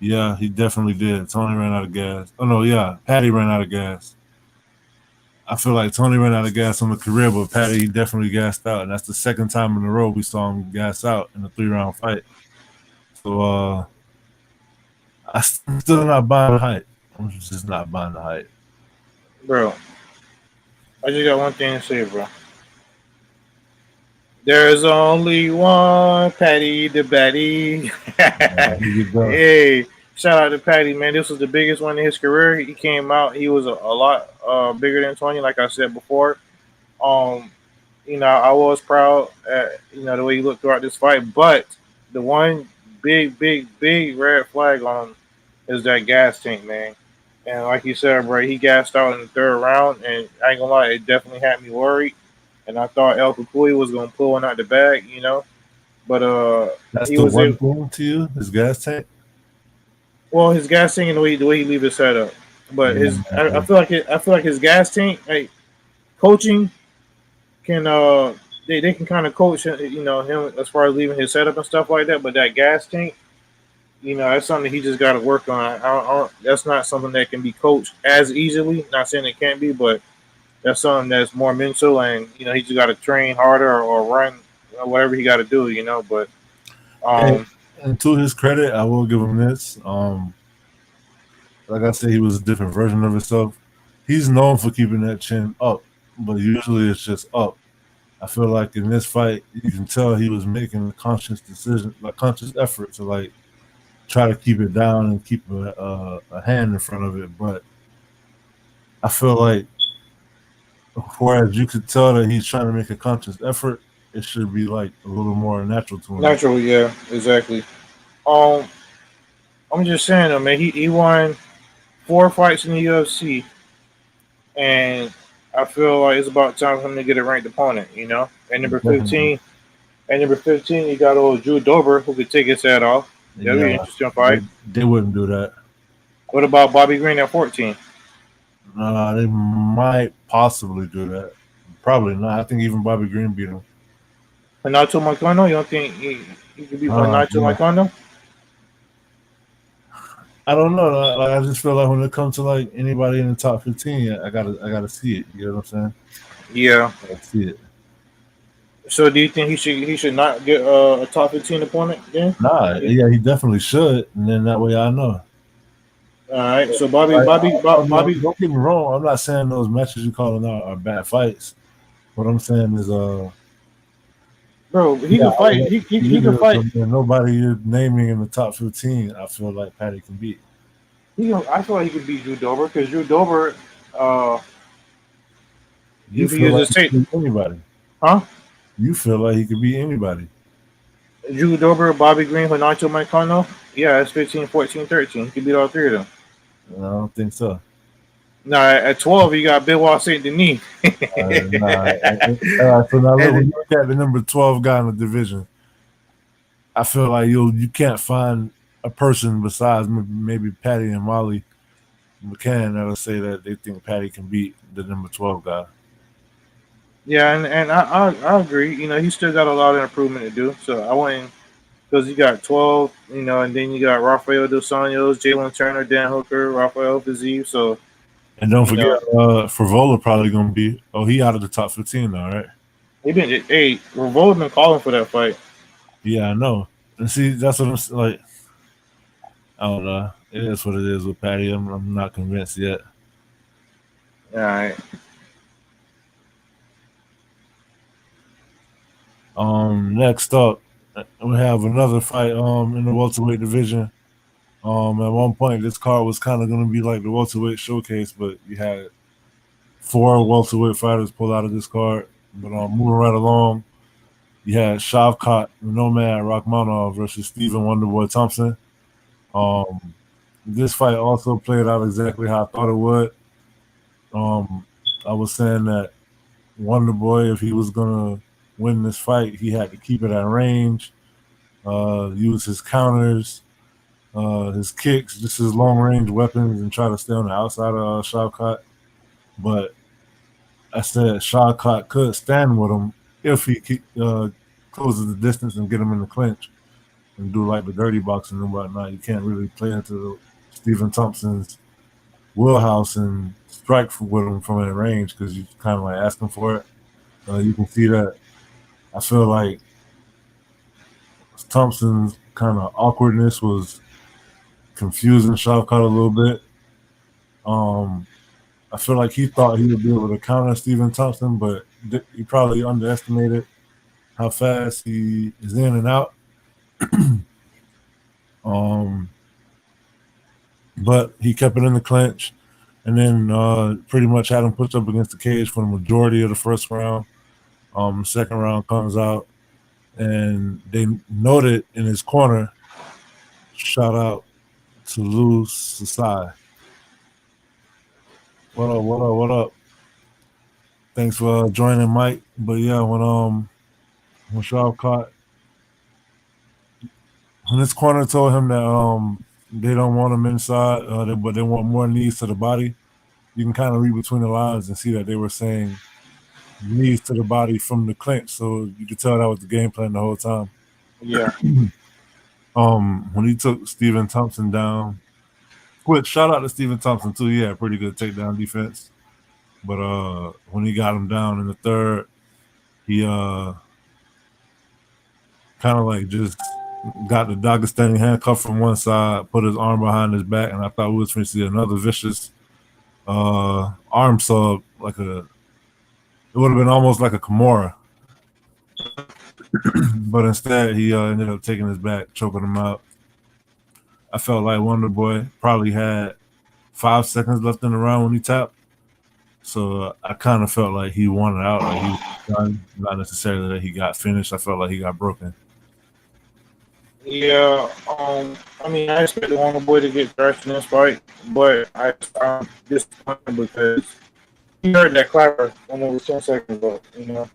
Speaker 4: Yeah, he definitely did. Tony ran out of gas. Oh, no, yeah, Patty ran out of gas. I feel like Tony ran out of gas on the career, but Patty he definitely gassed out. And that's the second time in a row we saw him gas out in a 3-round fight. So, I'm still not buying the hype. I'm just not buying the hype.
Speaker 5: Bro, I just got one thing to say, bro. There's only one Patty the Batty. Hey, shout out to Patty, man. This was the biggest one in his career. He came out. He was a lot bigger than Tony, like I said before. You know, I was proud at, you know, the way he looked throughout this fight. But the one big red flag on him is that gas tank, man. And like you said, bro, he gassed out in the third round. And I ain't gonna lie, it definitely had me worried. And I thought El Kukui was gonna pull one out the bag, you know. But
Speaker 4: that's he the was one thing to you, his gas tank.
Speaker 5: Well, his gas tank and the way he leave his head up. But I feel like his gas tank, like coaching, can they can kind of coach, you know, him as far as leaving his setup and stuff like that. But that gas tank, you know, that's something he just got to work on. That's not something that can be coached as easily. Not saying it can't be, but that's something that's more mental, and you know, he just got to train harder or run, whatever he got to do, you know. But
Speaker 4: and to his credit, I will give him this. Like I said, he was a different version of himself. He's known for keeping that chin up, but usually it's just up. I feel like in this fight, you can tell he was making a conscious decision, like conscious effort to like try to keep it down and keep a hand in front of it. But I feel like, whereas you could tell that he's trying to make a conscious effort, it should be like a little more natural to him.
Speaker 5: Natural, yeah, exactly. I'm just saying though, man, he won 4 fights in the UFC, and I feel like it's about time for him to get a ranked opponent, you know. And number 15, you got old Drew Dober who could take his head off. That'd be an interesting fight.
Speaker 4: They wouldn't do that.
Speaker 5: What about Bobby Green at 14?
Speaker 4: They might possibly do that. Probably not. I think even Bobby Green beat him.
Speaker 5: Renato Moicano? You don't think he could beat Renato Moicano?
Speaker 4: I don't know. Like, I just feel like when it comes to like anybody in the top 15, I gotta see it. You know what I'm saying?
Speaker 5: Yeah,
Speaker 4: I gotta see it.
Speaker 5: So do you think he should not get a top 15 opponent then?
Speaker 4: Nah, yeah, he definitely should, and then that way I know.
Speaker 5: All right, so Bobby.
Speaker 4: Don't get me wrong. I'm not saying those matches you calling out are bad fights. What I'm saying is,
Speaker 5: bro, he can fight. He can fight.
Speaker 4: Nobody you're naming in the top 15, I feel like Patty can beat.
Speaker 5: I feel like he could beat Drew Dober because Drew Dober.
Speaker 4: You feel like he could beat anybody,
Speaker 5: huh?
Speaker 4: You feel like he could beat anybody.
Speaker 5: Drew Dober, Bobby Green, Renato Moicano. Yeah, it's 15, 14, 13. He could beat all 3 of them.
Speaker 4: I don't think so.
Speaker 5: No, at 12, you got Benoit Saint Denis.
Speaker 4: So now when you look at the number 12 guy in the division, I feel like you can't find a person besides maybe Patty and Molly McCann that'll say that they think Patty can beat the number 12 guy.
Speaker 5: Yeah, and I agree. You know, he still got a lot of improvement to do. So I wouldn't, because you got 12, you know, and then you got Rafael Dos Anjos, Jalen Turner, Dan Hooker, Rafael Fiziev. So,
Speaker 4: and don't forget, Frevola probably gonna be. Oh, he out of the top 15 now, right?
Speaker 5: Frevola been calling for that fight.
Speaker 4: Yeah, I know. And see, that's what I'm like. I don't know. It is what it is with Patty. I'm not convinced yet.
Speaker 5: All right.
Speaker 4: Next up, we have another fight in the welterweight division. At one point, this card was kind of going to be like the welterweight showcase, but you had 4 welterweight fighters pulled out of this card. But moving right along, you had Shavkat Nomad Rakhmonov versus Stephen Wonderboy Thompson. This fight also played out exactly how I thought it would. I was saying that Wonderboy, if he was gonna win this fight, he had to keep it at range, use his counters, his kicks, just his long range weapons, and try to stay on the outside of Shavkat. But I said Shavkat could stand with him if he closes the distance and get him in the clinch and do like the dirty boxing and whatnot. You can't really play into Stephen Thompson's wheelhouse and strike with him from that range because you're kind of like asking for it. You can see that. I feel like Thompson's kind of awkwardness was confusing Shavkat a little bit. I feel like he thought he would be able to counter Stephen Thompson, but he probably underestimated how fast he is in and out. But he kept it in the clinch, and then pretty much had him pushed up against the cage for the majority of the first round. Second round comes out, and they noted in his corner, shout out to Lou Sasai. What up, what up, what up? Thanks for joining, Mike. But yeah, when Shavkat, when his corner told him that they don't want him inside, but they want more knees to the body, you can kind of read between the lines and see that they were saying knees to the body from the clinch. So you could tell that was the game plan the whole time.
Speaker 5: Yeah.
Speaker 4: When he took Stephen Thompson down, shout out to Stephen Thompson too. He had pretty good takedown defense. But when he got him down in the third, he kind of like just got the Dagestani handcuff from one side, put his arm behind his back, and I thought we was going to see another vicious arm sub, it would have been almost like a Kimura. But instead, he ended up taking his back, choking him out. I felt like Wonderboy probably had 5 seconds left in the round when he tapped. So I kind of felt like he wanted out, like he was done, not necessarily that he got finished. I felt like he got broken.
Speaker 5: Yeah, I mean, I expected Wonderboy to get thrashed in this fight, but I'm disappointed because he heard that clapper when it was 10 seconds left, you know.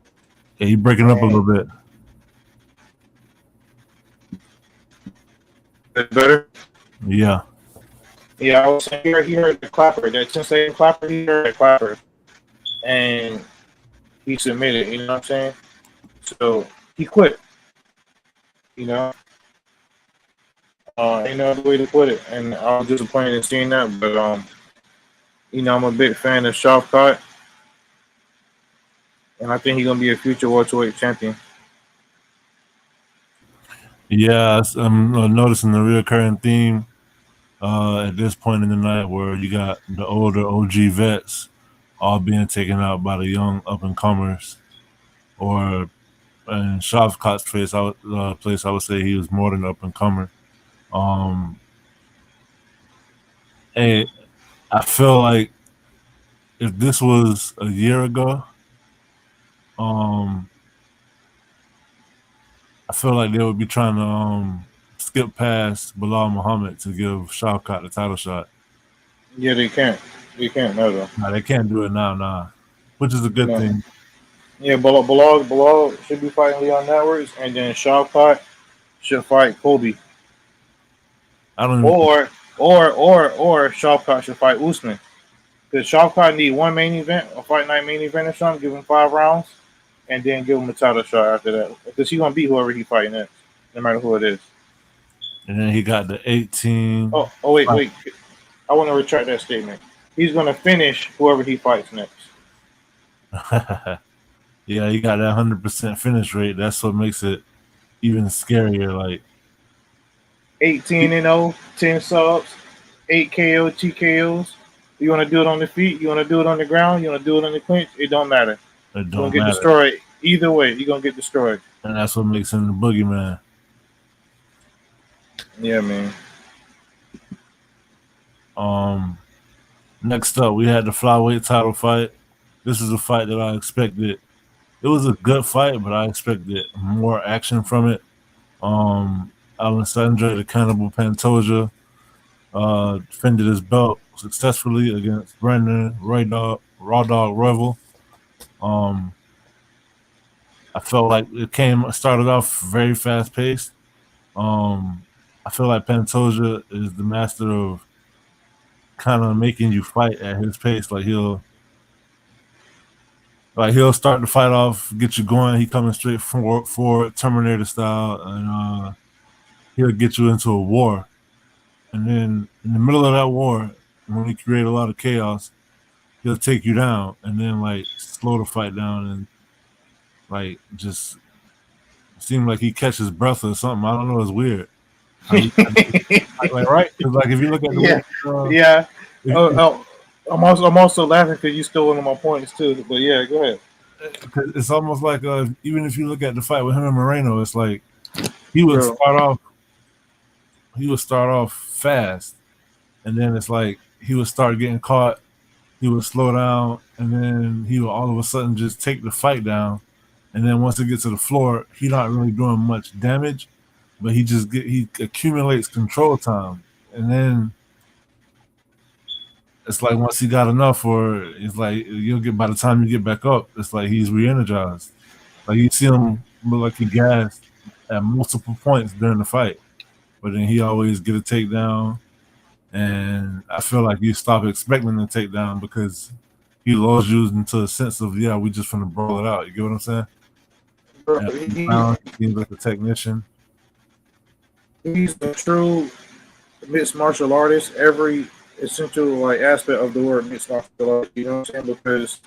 Speaker 4: Yeah, he breaking up a little bit.
Speaker 5: Is that better?
Speaker 4: Yeah.
Speaker 5: Yeah, I was saying he heard the clapper, that 10-second clapper, he heard that clapper, and he submitted, you know what I'm saying? So he quit, you know. Ain't no other way to put it, and I was disappointed in seeing that, but you know, I'm a big fan of Shavkat, and I think he's gonna be a future welterweight champion.
Speaker 4: Yeah, I'm noticing the recurring theme at this point in the night where you got the older OG vets all being taken out by the young up-and-comers. Or in Shavkat's place, I would say he was more than an up-and-comer. Hey, I feel like if this was a year ago, I feel like they would be trying to skip past Bilal Muhammad to give Shavkat the title shot.
Speaker 5: Yeah, they can't. They can't, no, though.
Speaker 4: Nah, they can't do it now, which is a good thing.
Speaker 5: Yeah, Bilal should be fighting Leon Edwards, and then Shavkat should fight Kobe. Or Shavkat should fight Usman. Because Shavkat need one main event, a fight night main event or something, give him 5 rounds, and then give him a title shot after that. Because he's going to beat whoever he fighting next, no matter who it is.
Speaker 4: And then he got the 18.
Speaker 5: Oh, wait. I want to retract that statement. He's going to finish whoever he fights next.
Speaker 4: Yeah, he got that 100% finish rate. That's what makes it even scarier. Like
Speaker 5: 18-0, 10 subs, 8 KO, TKOs. You want to do it on the feet? You want to do it on the ground? You want to do it on the clinch? It don't matter. You're going to get destroyed. Either way, you're going to get destroyed.
Speaker 4: And that's what makes him the boogeyman.
Speaker 5: Yeah, man.
Speaker 4: Next up, we had the flyweight title fight. this is a fight that I expected. It was a good fight, but I expected more action from it. Alessandro the Cannibal Pantoja defended his belt successfully against Brandon Raw Dog Revel. Um, I felt like started off very fast paced. I feel like Pantoja is the master of kind of making you fight at his pace. He'll start the fight off, get you going. He coming straight forward, Terminator style, and he'll get you into a war. And then in the middle of that war, when he create a lot of chaos, he'll take you down and then like slow the fight down and like just seem like he catches breath or something. I don't know. It's weird. Right? Because like if you look at the way,
Speaker 5: yeah. I'm also laughing because you stole one of my points too. But yeah, go ahead.
Speaker 4: It's almost like even if you look at the fight with him and Moreno, it's like he would start off fast, and then it's like he would start getting caught. He would slow down, and then he would all of a sudden just take the fight down. And then once it gets to the floor, he's not really doing much damage, but he accumulates control time, and then it's like once he got enough, or it's like by the time you get back up, it's like he's re-energized. Like you see him look like he gassed at multiple points during the fight, but then he always get a takedown, and I feel like you stop expecting the takedown because he lulls you into a sense of we just finna brawl it out. You get what I'm saying? He's like a technician.
Speaker 5: He's a true mixed martial artist. Every essential like aspect of the word mixed martial arts. You know what I'm saying? Because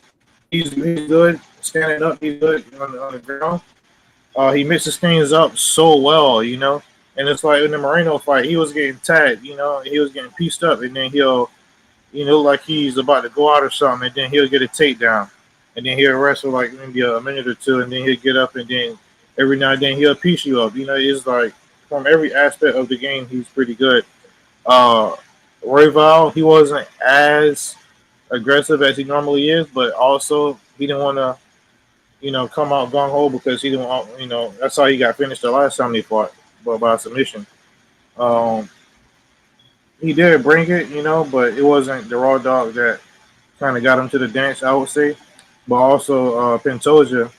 Speaker 5: he's good standing up. He's good on the ground. He mixes things up so well, you know. And it's like in the Moreno fight, he was getting tagged, you know, he was getting pieced up, and then he'll, like he's about to go out or something, and then he'll get a takedown, and then he'll wrestle like maybe a minute or two, and then he'll get up, and then every now and then he'll piece you up. You know, it's like from every aspect of the game, he's pretty good. Royval, he wasn't as aggressive as he normally is, but also he didn't want to, come out gung ho because he didn't want, that's how he got finished the last time they fought, but by submission. He did bring it, but it wasn't the Raw Dog that kind of got him to the dance, I would say. But also Pantoja,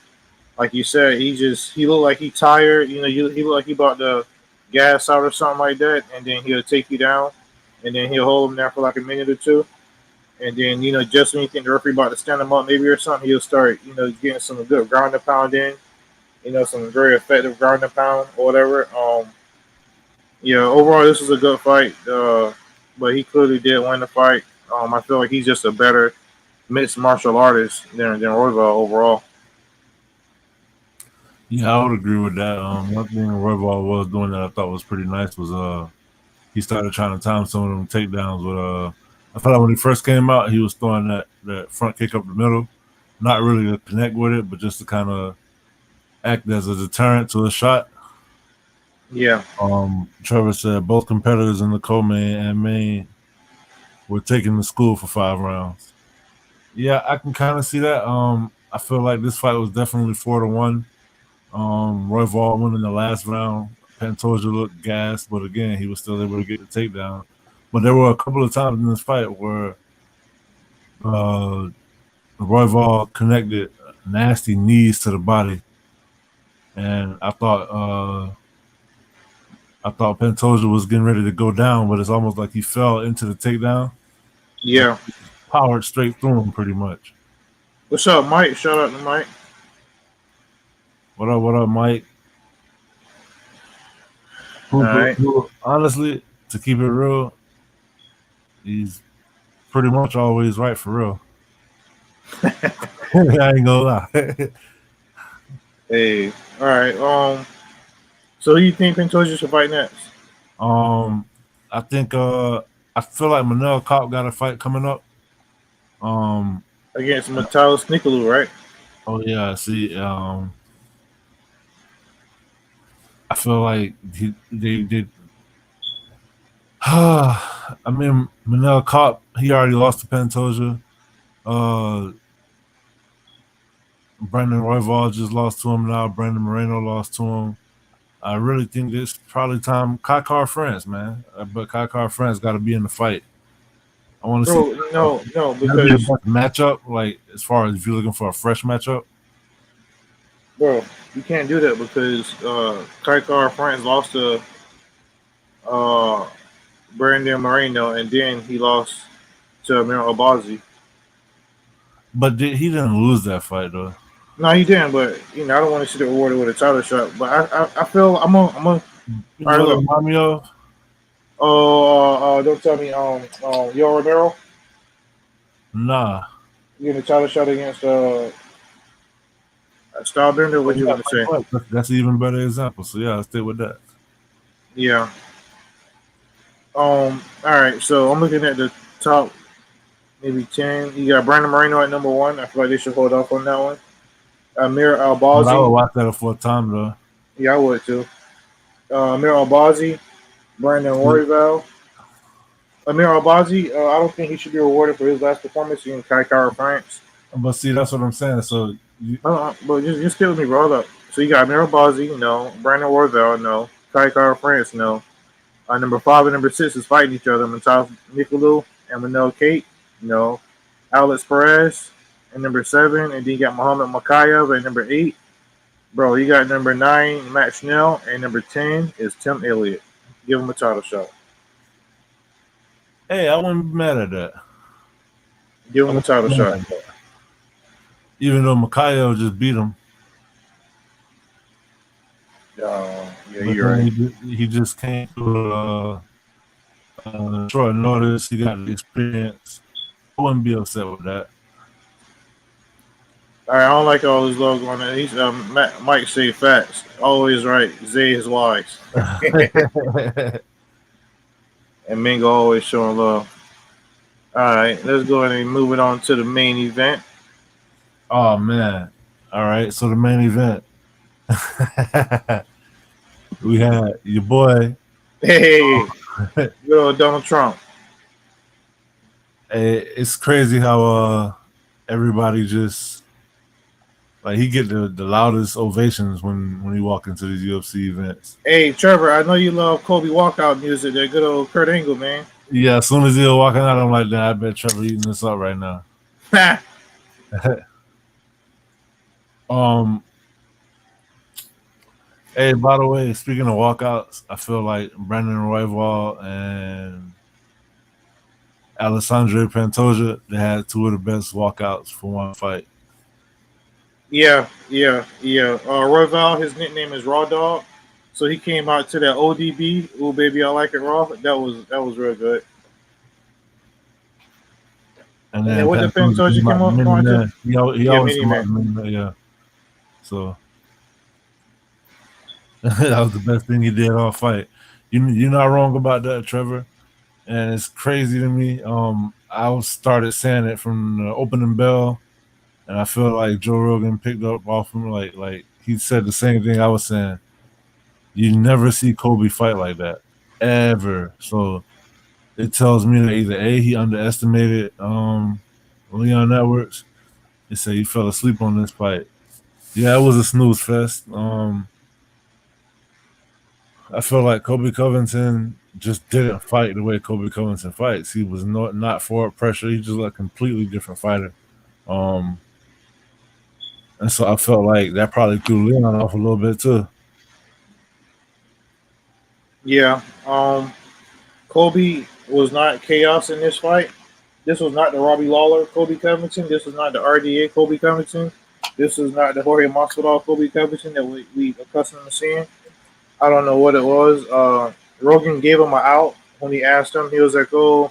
Speaker 5: like you said, he looked like he tired. He looked like he about to gas out or something like that, and then he'll take you down, and then he'll hold him there for like a minute or two. And then, just when you think the referee about to stand him up maybe or something, he'll start, getting some good ground and pound in, some very effective ground and pound or whatever. Overall, this was a good fight, but he clearly did win the fight. I feel like he's just a better mixed martial artist than Royval overall.
Speaker 4: Yeah, I would agree with that. One thing Royval was doing that I thought was pretty nice was he started trying to time some of them takedowns with I felt like when he first came out, he was throwing that front kick up the middle, not really to connect with it, but just to kind of act as a deterrent to a shot.
Speaker 5: Yeah.
Speaker 4: Trevor said both competitors in the co-main and main were taking the school for 5 rounds. Yeah, I can kind of see that. I feel like this fight was definitely 4-1. Royval won in the last round. Pantoja looked gassed, but again, he was still able to get the takedown. But there were a couple of times in this fight where Royval connected nasty knees to the body, and I thought Pantoja was getting ready to go down, but it's almost like he fell into the takedown.
Speaker 5: Yeah,
Speaker 4: powered straight through him pretty much.
Speaker 5: What's up, Mike? Shout out to Mike.
Speaker 4: What up, Mike? Who, honestly, to keep it real, he's pretty much always right for real. I ain't gonna lie.
Speaker 5: Hey, all right. So who you think Pantoja should fight next?
Speaker 4: I think I feel like Manel Kopp got a fight coming up.
Speaker 5: Against Mataus Nicolou, right?
Speaker 4: Oh yeah, see, I feel like they did. I mean, Manel Kopp, he already lost to Pantoja. Brandon Royval just lost to him now. Brandon Moreno lost to him. I really think it's probably time. Kai France, man. But Kai France got to be in the fight. I want to see.
Speaker 5: No,
Speaker 4: That'd be a
Speaker 5: because
Speaker 4: best matchup. Like as far as if you're looking for a fresh matchup.
Speaker 5: bro, you can't do that because Kaikar France lost to uh, Brandon Moreno, and then he lost to Amir Albazi.
Speaker 4: But he didn't lose that fight though.
Speaker 5: No, he didn't. But I don't want to see the awarded with a title shot. But I feel I'm on.
Speaker 4: You know what it remind me of?
Speaker 5: Don't tell me. Yo Romero.
Speaker 4: Nah.
Speaker 5: Getting a title shot against Stylebender. What you want to say?
Speaker 4: That's an even better example. So yeah, I'll stay with that.
Speaker 5: Yeah. All right. So I'm looking at the top, maybe 10. You got Brandon Moreno at number 1. I feel like they should hold off on that one. Amir Albazi.
Speaker 4: I would watch that for a time though.
Speaker 5: Yeah, I would too. Amir Albazi, Brandon Royval. Amir Albazi, I don't think he should be rewarded for his last performance against Kaikara France.
Speaker 4: But see, that's what I'm saying. So,
Speaker 5: but just stay with me, bro. Hold up. So you got Amir Albazi, no. Brandon Royval, no. Kaikara France, no. Number 5 and number 6 is fighting each other. Matas Nicolou and Manel Kate, no. Alex Perez and number 7, and then you got Muhammad Makayev at number 8. Bro, you got number 9, Matt Schnell, and number 10 is Tim Elliott. Give him a title shot.
Speaker 4: Hey, I wouldn't be mad at that.
Speaker 5: Give him a title shot.
Speaker 4: Even though Makayev just beat him.
Speaker 5: Yeah, you're right.
Speaker 4: He just came to short notice. He got the experience. I wouldn't be upset with that.
Speaker 5: All right, I don't like all his logo on it. He's Mike say facts. Always right. Zay is wise. And Mingo always showing love. All right, let's go ahead and move it on to the main event.
Speaker 4: Oh man! All right, so the main event. We had your boy.
Speaker 5: Hey, good old Donald Trump.
Speaker 4: Hey, it's crazy how everybody just like he get the loudest ovations when he walk into these UFC events.
Speaker 5: Hey, Trevor, I know you love Kobe walkout music. That good old Kurt Angle, man.
Speaker 4: Yeah, as soon as he was walking out, I'm like, I bet Trevor eating this up right now. Hey, by the way, speaking of walkouts, I feel like Brandon Royval and Alessandro Pantoja, they had 2 of the best walkouts for one fight.
Speaker 5: Yeah. Royval, his nickname is Raw Dog, so he came out to that ODB. Ooh, baby, I like it raw. That was real good.
Speaker 4: And then
Speaker 5: what the Pantoja came up on?
Speaker 4: He always come out mini-man, yeah. So that was the best thing he did all fight. You're not wrong about that, Trevor. And it's crazy to me. I started saying it from the opening bell, and I feel like Joe Rogan picked up off him. Like he said the same thing I was saying. You never see Kobe fight like that ever. So it tells me that either A, he underestimated Leon Edwards. They say he fell asleep on this fight. Yeah, it was a snooze fest. I feel like Kobe Covington just didn't fight the way Kobe Covington fights. He was not forward pressure. He's just a completely different fighter. And so I felt like that probably threw Leon off a little bit too.
Speaker 5: Yeah. Kobe was not chaos in this fight. This was not the Robbie Lawler Kobe Covington. This was not the RDA Kobe Covington. This is not the Jorge Masvidal Kobe Covington that we accustomed to seeing. I don't know what it was. Rogan gave him an out when he asked him. He was like, "Oh,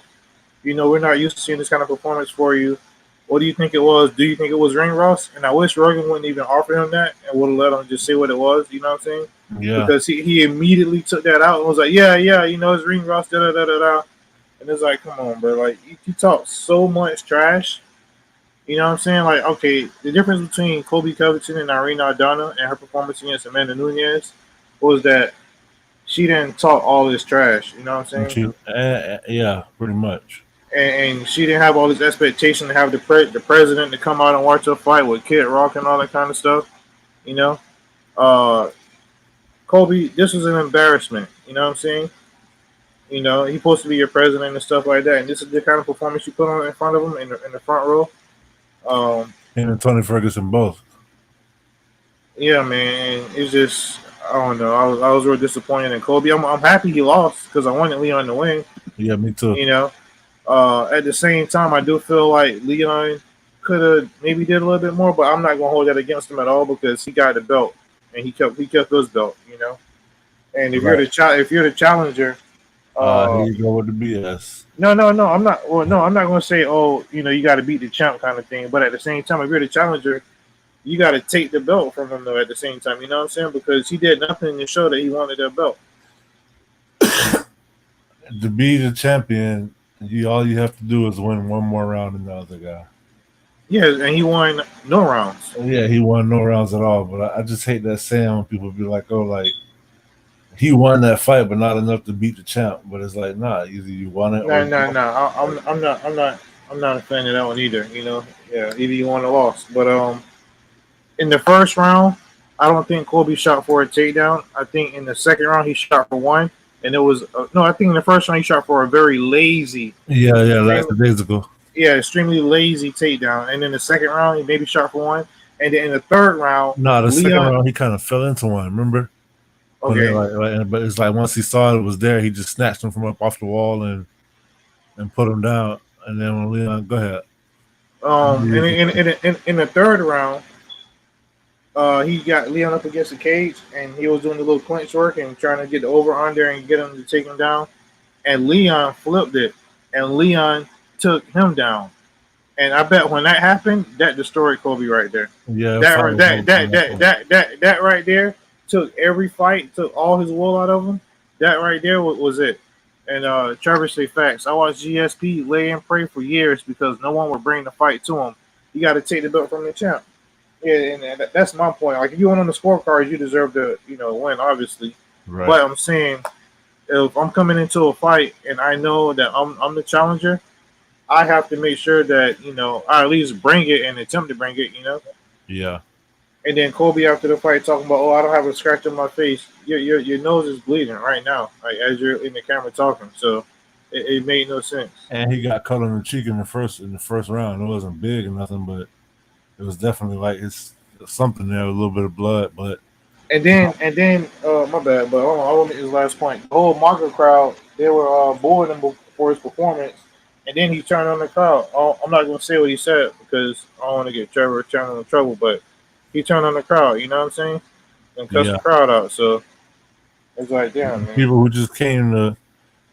Speaker 5: we're not used to seeing this kind of performance for you. What do you think it was? Do you think it was ring rust?" And I wish Rogan wouldn't even offer him that and would have let him just say what it was. You know what I'm saying?
Speaker 4: Yeah.
Speaker 5: Because he immediately took that out and was like, yeah, it's ring rust, da da da da da. And it's like, come on, bro. Like, you talk so much trash. You know what I'm saying? Like, okay, the difference between Kobe Covington and Irene Aldana and her performance against Amanda Nunes was that she didn't talk all this trash. You know what I'm saying?
Speaker 4: Yeah, pretty much.
Speaker 5: and she didn't have all this expectation to have the president to come out and watch her fight with Kid Rock and all that kind of stuff. You know, uh, Kobe, this was an embarrassment. You know what I'm saying? You know, he's supposed to be your president and stuff like that, and this is the kind of performance you put on in front of him in the front row.
Speaker 4: Him and Tony Ferguson both.
Speaker 5: Yeah, man, it's just I don't know. I was real disappointed in Kobe. I'm happy he lost because I wanted Leon to win.
Speaker 4: Yeah, me too.
Speaker 5: You know, at the same time, I do feel like Leon could have maybe did a little bit more, but I'm not gonna hold that against him at all because he got the belt and he kept his belt. You know, and if you're the challenger,
Speaker 4: here you go with the BS.
Speaker 5: No, I'm not. Well, no, I'm not gonna say, oh, you know, you got to beat the champ kind of thing. But at the same time, if you're the challenger, you got to take the belt from him though. At the same time, you know what I'm saying? Because he did nothing to show that he wanted that belt.
Speaker 4: To be the champion, all you have to do is win one more round than the other guy.
Speaker 5: Yeah, and he won no rounds.
Speaker 4: Yeah, he won no rounds at all. But I just hate that saying when people be like, "Oh, like he won that fight, but not enough to beat the champ." But it's like, nah, either you won it.
Speaker 5: No. I'm not a fan of that one either. You know, yeah, either you won or lost. But in the first round, I don't think Kobe shot for a takedown. I think in the second round he shot for one, and it was no. I think in the first round he shot for a very lazy.
Speaker 4: Yeah, that's days ago.
Speaker 5: Yeah, extremely lazy takedown, and in the second round he maybe shot for one, and then in the third round,
Speaker 4: second round he kind of fell into one. Remember?
Speaker 5: Okay.
Speaker 4: But it's like once he saw it was there, he just snatched him from up off the wall and put him down. And then when Leon, go ahead.
Speaker 5: In the third round, he got Leon up against the cage, and he was doing the little clinch work and trying to get the over under and get him to take him down. And Leon flipped it, and Leon took him down. And I bet when that happened, that destroyed Kobe right there.
Speaker 4: Yeah,
Speaker 5: that right there took every fight, took all his wool out of him. That right there was it. And Trevor say facts. I watched GSP lay and pray for years because no one would bring the fight to him. You got to take the belt from the champ. Yeah, and that's my point. Like if you went on the scorecards, you deserve to, win, obviously.
Speaker 4: Right.
Speaker 5: But I'm saying, if I'm coming into a fight and I know that I'm the challenger, I have to make sure that I at least bring it and attempt to bring it.
Speaker 4: Yeah.
Speaker 5: And then Kobe after the fight talking about, I don't have a scratch on my face. Your nose is bleeding right now, like as you're in the camera talking. So it made no sense.
Speaker 4: And he got cut on the cheek in the first round. It wasn't big or nothing, but it was definitely like it's something there, a little bit of blood. But
Speaker 5: and then my bad, but hold on, I want to make his last point. The whole Marco crowd, they were booing him for his performance, and then he turned on the crowd. I'm not going to say what he said because I don't want to get Trevor in trouble, but he turned on the crowd, you know what I'm saying? And cussed the crowd out. So it's like, damn, man.
Speaker 4: People who just came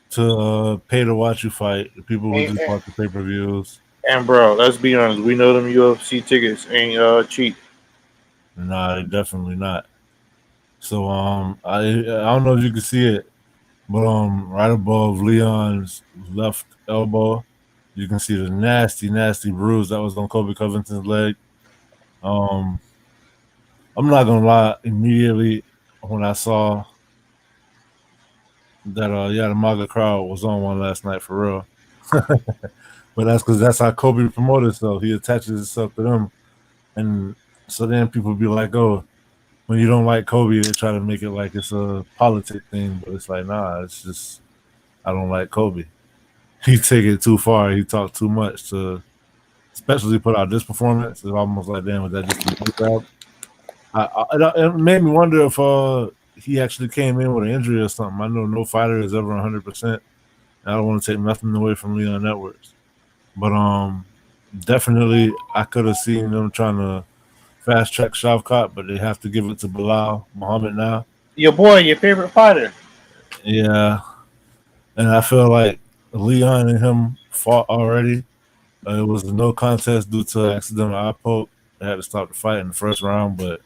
Speaker 4: to pay to watch you fight, the people who just bought the pay-per-views.
Speaker 5: And bro, let's be honest, we know them UFC tickets ain't cheap.
Speaker 4: Nah, definitely not. So I don't know if you can see it, but right above Leon's left elbow, you can see the nasty bruise that was on Kobe Covington's leg. I'm not gonna lie. Immediately when I saw that, the MAGA crowd was on one last night for real. But that's because that's how Kobe promoted himself. He attaches himself to them, and so then people be like, "Oh, when you don't like Kobe, they try to make it like it's a politic thing." But it's like, nah, it's just I don't like Kobe. He take it too far. He talked too much to, especially put out this performance. It's almost like, damn, was that just a good job? It made me wonder if he actually came in with an injury or something. I know no fighter is ever 100%. I don't want to take nothing away from Leon Edwards, but definitely I could have seen them trying to fast track Shavkat, but they have to give it to Bilal Muhammad now.
Speaker 5: Your boy, your favorite fighter.
Speaker 4: Yeah, and I feel like Leon and him fought already. It was no contest due to accidental eye poke. They had to stop the fight in the first round, but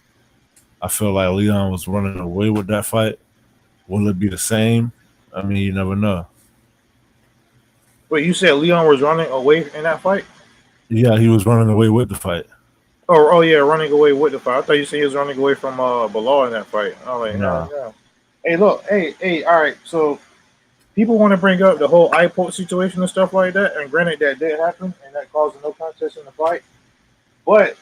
Speaker 4: I feel like Leon was running away with that fight. Will it be the same? I mean, you never know.
Speaker 5: Wait, you said Leon was running away in that fight?
Speaker 4: Yeah, he was running away with the fight.
Speaker 5: Oh yeah, running away with the fight. I thought you said he was running away from Bilal in that fight. I'm like, no. Hey, look, hey, all right. So people want to bring up the whole eye poke situation and stuff like that. And granted, that did happen, and that caused a no contest in the fight. But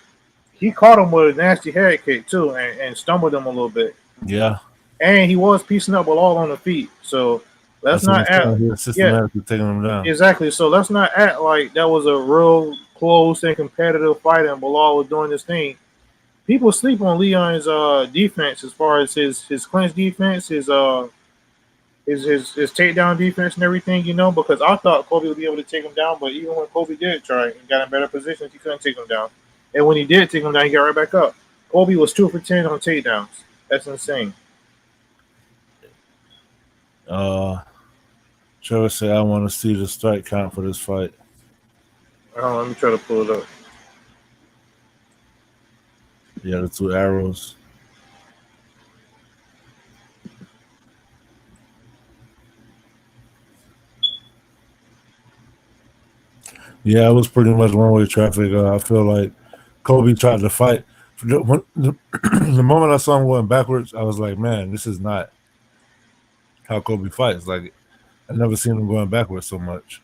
Speaker 5: he caught him with a nasty head kick too, and stumbled him a little bit.
Speaker 4: Yeah.
Speaker 5: And he was piecing up Bilal on the feet. So let's not act.
Speaker 4: Systematically taking him down.
Speaker 5: Exactly. So let's not act like that was a real close and competitive fight, and Bilal was doing this thing. People sleep on Leon's defense as far as his clinch defense, his takedown defense and everything, you know, because I thought Kobe would be able to take him down, but even when Kobe did try and got in better positions, he couldn't take him down. And when he did take him down, he got right back up. Kobe was 2 for 10 on takedowns. That's insane.
Speaker 4: Trevor said, I want to see the strike count for this fight.
Speaker 5: Let me try to pull it up.
Speaker 4: Yeah, the 2 arrows. Yeah, it was pretty much one-way traffic. I feel like Kobe tried to fight. The moment I saw him going backwards, I was like, man, this is not how Kobe fights. Like, I've never seen him going backwards so much.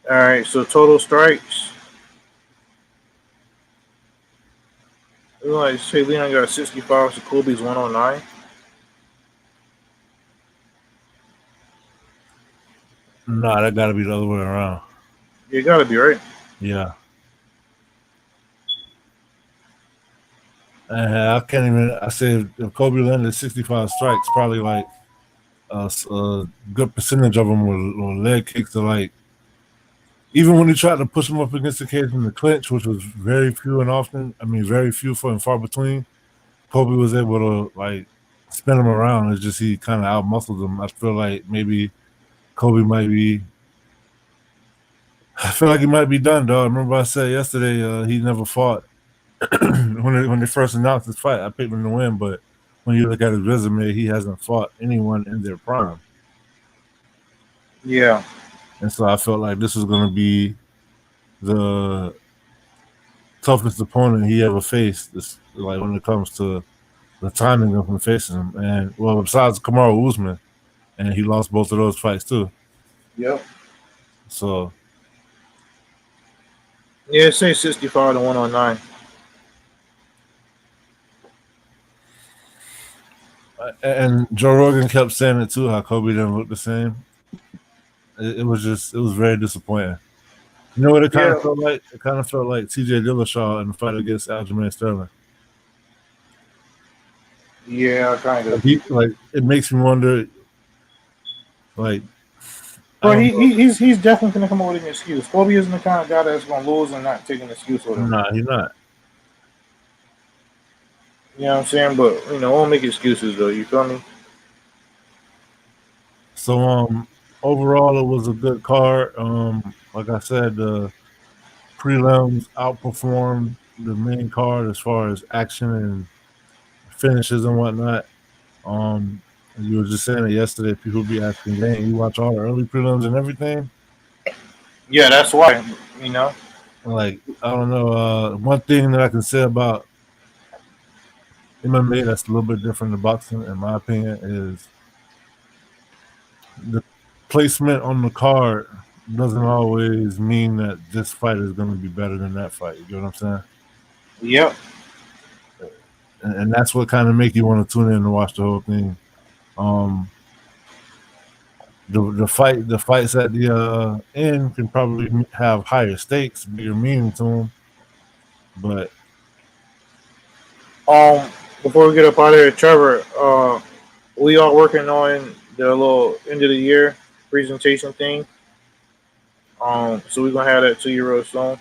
Speaker 5: All right, so total strikes. Like say Leon got 65, so Kobe's 109.
Speaker 4: Nah, that got to be the other way around.
Speaker 5: You got to be right.
Speaker 4: Yeah. I can't even. I say if Kobe landed 65 strikes, probably like a good percentage of them were leg kicks. To like, even when he tried to push him up against the cage in the clinch, which was very few and often. I mean, very few and far between. Kobe was able to like spin him around. It's just he kind of outmuscled him. I feel like maybe Kobe might be. I feel like he might be done, though. I remember I said yesterday he never fought. when they first announced this fight, I picked him to win, but when you look at his resume, he hasn't fought anyone in their prime.
Speaker 5: Yeah.
Speaker 4: And so I felt like this was going to be the toughest opponent he ever faced, like when it comes to the timing of him facing him. And, well, besides Kamaru Usman, and he lost both of those fights, too.
Speaker 5: Yep.
Speaker 4: So.
Speaker 5: Yeah, say 65 to 109.
Speaker 4: And Joe Rogan kept saying it too, how Kobe didn't look the same. It was very disappointing. You know what it kind of felt like? It kind of felt like TJ Dillashaw in the fight against Aljamain Sterling.
Speaker 5: Yeah, kind of.
Speaker 4: Like it makes me wonder. Like,
Speaker 5: but he's definitely gonna come up with an excuse. Kobe isn't the kind of guy that's gonna lose and not take an excuse with him.
Speaker 4: Nah, he's not.
Speaker 5: You know what I'm saying? But, you know, won't make excuses, though. You feel me?
Speaker 4: So, overall, it was a good card. Like I said, the prelims outperformed the main card as far as action and finishes and whatnot. You were just saying it yesterday. People be asking, "Dang, you watch all the early prelims and everything?"
Speaker 5: Yeah, that's why. You know,
Speaker 4: like I don't know. One thing that I can say about MMA that's a little bit different than boxing, in my opinion, is the placement on the card doesn't always mean that this fight is going to be better than that fight. You get what I'm saying?
Speaker 5: Yep.
Speaker 4: And that's what kind of make you want to tune in and watch the whole thing. The fights at the end can probably have higher stakes, bigger meaning to them, but
Speaker 5: before we get up out of here, Trevor, we are working on the little end of the year presentation thing. So we're gonna have that to you real soon.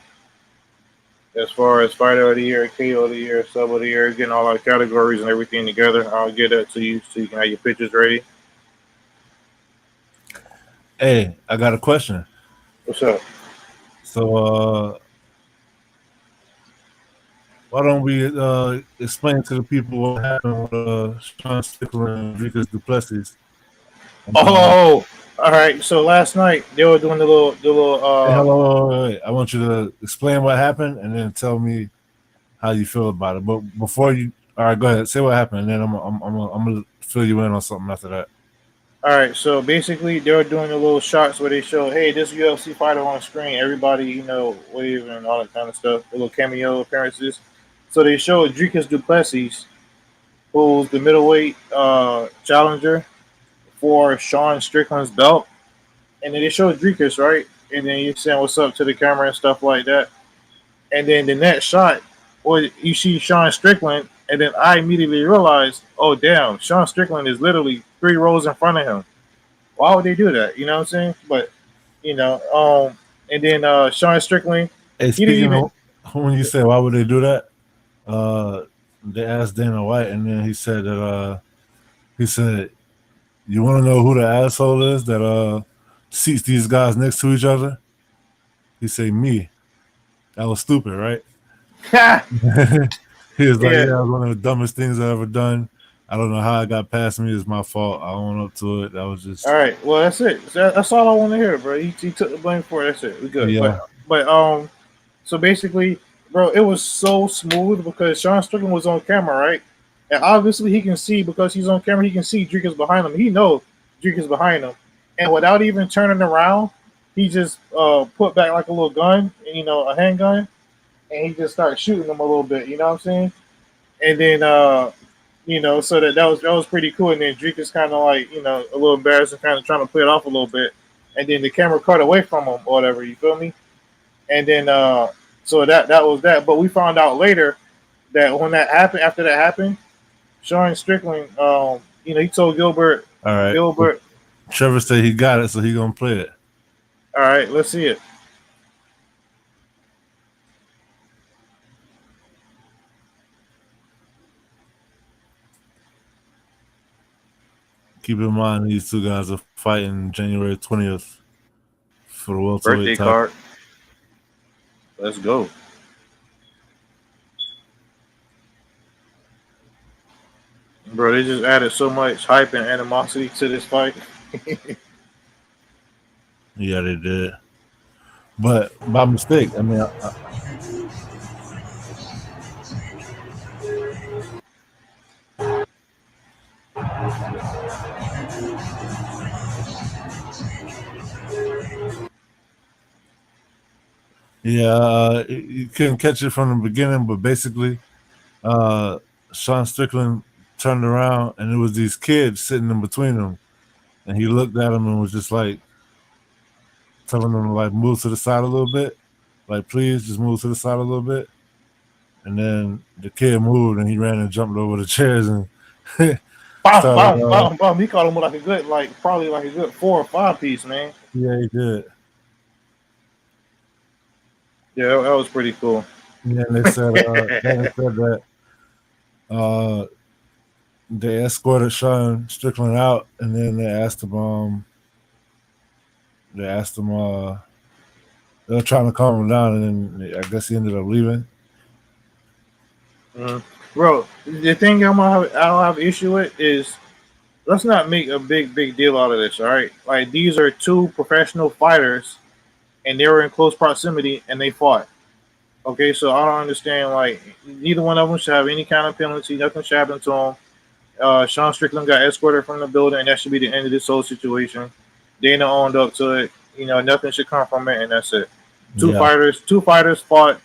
Speaker 5: As far as fighter of the year, KO of the year, sub of the year, getting all our categories and everything together. I'll get that to you so you can have your pictures ready.
Speaker 4: Hey, I got a question.
Speaker 5: What's up?
Speaker 4: So, why don't we explain to the people what happened with Sean Strickland and Dricus Duplessis?
Speaker 5: Oh, all right. So last night they were doing the little.
Speaker 4: Hey, hello, wait. I want you to explain what happened and then tell me how you feel about it. But before you All right, go ahead. Say what happened, and then I'm gonna fill you in on something after that.
Speaker 5: All right, so basically they were doing the little shots where they show, hey, this UFC fighter on screen, everybody, wave and all that kind of stuff, the little cameo appearances. So they showed Dricus Duplessis, who's the middleweight challenger for Sean Strickland's belt, and then they showed Dricus, right, and then he's saying what's up to the camera and stuff like that, and then the next shot, well, you see Sean Strickland, and then I immediately realized, oh damn, Sean Strickland is literally 3 rows in front of him. Why would they do that? You know what I'm saying? But and then Sean Strickland,
Speaker 4: Hey,
Speaker 5: he didn't
Speaker 4: speaking
Speaker 5: even.
Speaker 4: of when you say why would they do that, they asked Dana White, and then he said that he said, "You want to know who the asshole is that seats these guys next to each other?" He said, "Me." That was stupid, right? He was like,
Speaker 5: Yeah.
Speaker 4: "Yeah, it was one of the dumbest things I ever done. I don't know how it got past me. It's my fault. I own up to it. That was just
Speaker 5: All right. Well, that's it. That's all I want to hear, bro. He took the blame for it. That's it. We good.
Speaker 4: yeah,
Speaker 5: But so basically, bro, it was so smooth because Sean Strickland was on camera, right? And obviously he can see because he's on camera. He can see Dricus behind him. He knows Dricus behind him, and without even turning around, he just put back like a little gun, a handgun, and he just started shooting them a little bit. You know what I'm saying? And then so that was pretty cool. And then Dricus kind of like a little embarrassed and kind of trying to play it off a little bit, and then the camera cut away from him or whatever. You feel me? And then so that was that. But we found out later that when that happened, after that happened, Sean Strickland, he told Gilbert,
Speaker 4: all right.
Speaker 5: Gilbert,
Speaker 4: Trevor said he got it, so he gonna play it.
Speaker 5: all right, let's see it.
Speaker 4: Keep in mind, these two guys are fighting January 20th for the welterweight
Speaker 5: Birthday
Speaker 4: title.
Speaker 5: card. Let's go. Bro, they just added so much hype and animosity to this fight.
Speaker 4: Yeah, they did. But by mistake, I mean, yeah, you couldn't catch it from the beginning, but basically, Sean Strickland turned around and it was these kids sitting in between them, and he looked at them and was just like telling them to like move to the side a little bit, like please just move to the side a little bit. And then the kid moved and he ran and jumped over the chairs and
Speaker 5: Bam. He caught him with like a good, probably like a good 4 or 5 piece, man.
Speaker 4: Yeah, he did.
Speaker 5: Yeah, that was pretty cool.
Speaker 4: Yeah, and they said that they escorted Sean Strickland out, and then they asked him. They were trying to calm him down, and then I guess he ended up leaving.
Speaker 5: Bro, the thing I'll have issue with is let's not make a big deal out of this. All right, like these are 2 professional fighters, and they were in close proximity, and they fought. Okay, so I don't understand. Like neither one of them should have any kind of penalty. Nothing should happen to them. Sean Strickland got escorted from the building, and that should be the end of this whole situation. Dana owned up to it. Nothing should come from it, and that's it. Two fighters fought.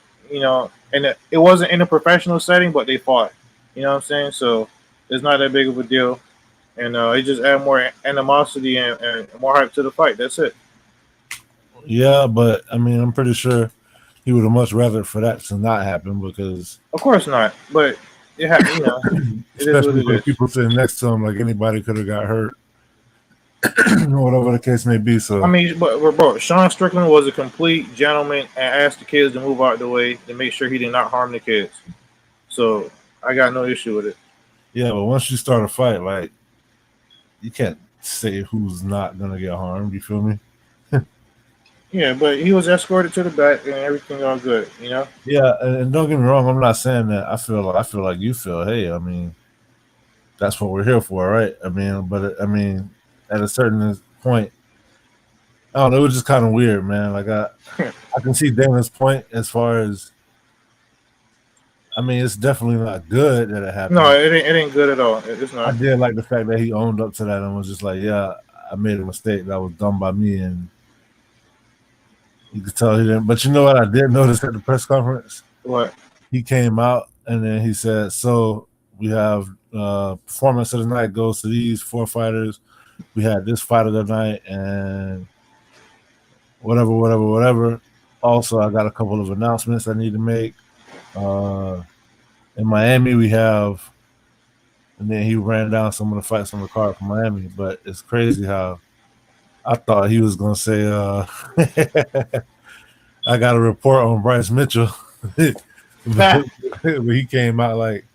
Speaker 5: And it wasn't in a professional setting, but they fought. You know what I'm saying? So it's not that big of a deal, and it just add more animosity and more hype to the fight. That's it.
Speaker 4: Yeah, but I mean, I'm pretty sure he would have much rather for that to not happen because,
Speaker 5: of course not. But it happened. It is what it is.
Speaker 4: People sitting next to him, like anybody could have got hurt, whatever the case may be. So
Speaker 5: I mean, but bro, Sean Strickland was a complete gentleman and asked the kids to move out of the way to make sure he did not harm the kids. So I got no issue with it.
Speaker 4: Yeah, but once you start a fight, like you can't say who's not gonna get harmed. You feel me?
Speaker 5: Yeah, but he was escorted to the back and everything all good.
Speaker 4: Yeah, and don't get me wrong. I'm not saying that I feel like you feel. Hey, I mean, that's what we're here for, right? I mean, but I mean, at a certain point, I don't know. It was just kind of weird, man. Like I can see Dana's point as far as I mean, it's definitely not good that it happened.
Speaker 5: No, it ain't good at all. It's
Speaker 4: I
Speaker 5: not.
Speaker 4: did like the fact that he owned up to that and was just like, "Yeah, I made a mistake. That was done by me." And you could tell he didn't. But you know what? I did notice at the press conference.
Speaker 5: What?
Speaker 4: He came out and then he said, "So we have performance of the night goes to these 4 fighters. We had this fight of the night and whatever. Also, I got a couple of announcements I need to make. In Miami, we have." And then he ran down some of the fights on the card from Miami. But it's crazy how I thought he was going to say, I got a report on Bryce Mitchell. But he came out like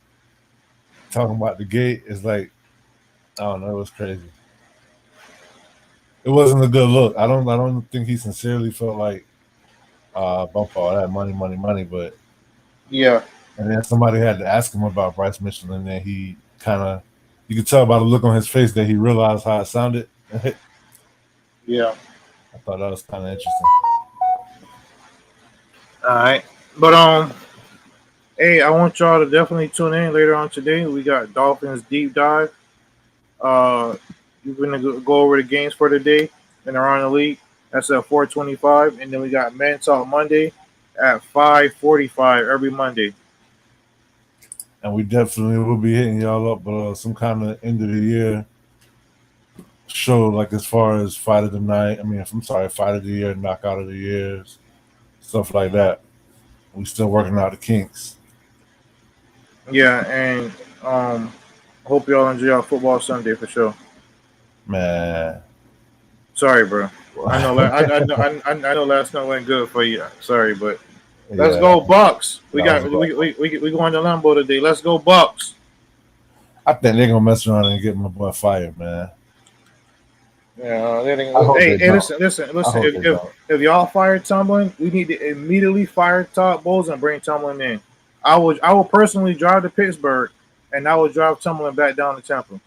Speaker 4: talking about the gate. It's like, I don't know, it was crazy. It wasn't a good look. I don't think he sincerely felt like bump all that money, but
Speaker 5: Yeah.
Speaker 4: and then somebody had to ask him about Bryce Mitchell, and then he kind of, you could tell by the look on his face that he realized how it sounded.
Speaker 5: Yeah.
Speaker 4: I thought that was kind of interesting.
Speaker 5: All right. But hey, I want y'all to definitely tune in later on today. We got Dolphins deep dive. We're gonna go over the games for the day and around the league. That's at 4:25, and then we got Men Talk Monday at 5:45 every Monday.
Speaker 4: And we definitely will be hitting y'all up with some kind of end of the year show, like as far as fight of the night. Fight of the year, knockout of the years, stuff like that. We still working out the kinks.
Speaker 5: Yeah, and hope y'all enjoy our football Sunday for sure.
Speaker 4: Man,
Speaker 5: sorry, bro. I know. I know last night went good for you. Sorry, but let's go Bucks. We going to Lambeau today. Let's go Bucks.
Speaker 4: I think they're gonna mess around and get my boy fired, man.
Speaker 5: Yeah, hey, listen. If y'all fire Tomlin, we need to immediately fire Todd Bowles and bring Tomlin in. I will personally drive to Pittsburgh, and I will drive Tomlin back down to Tampa.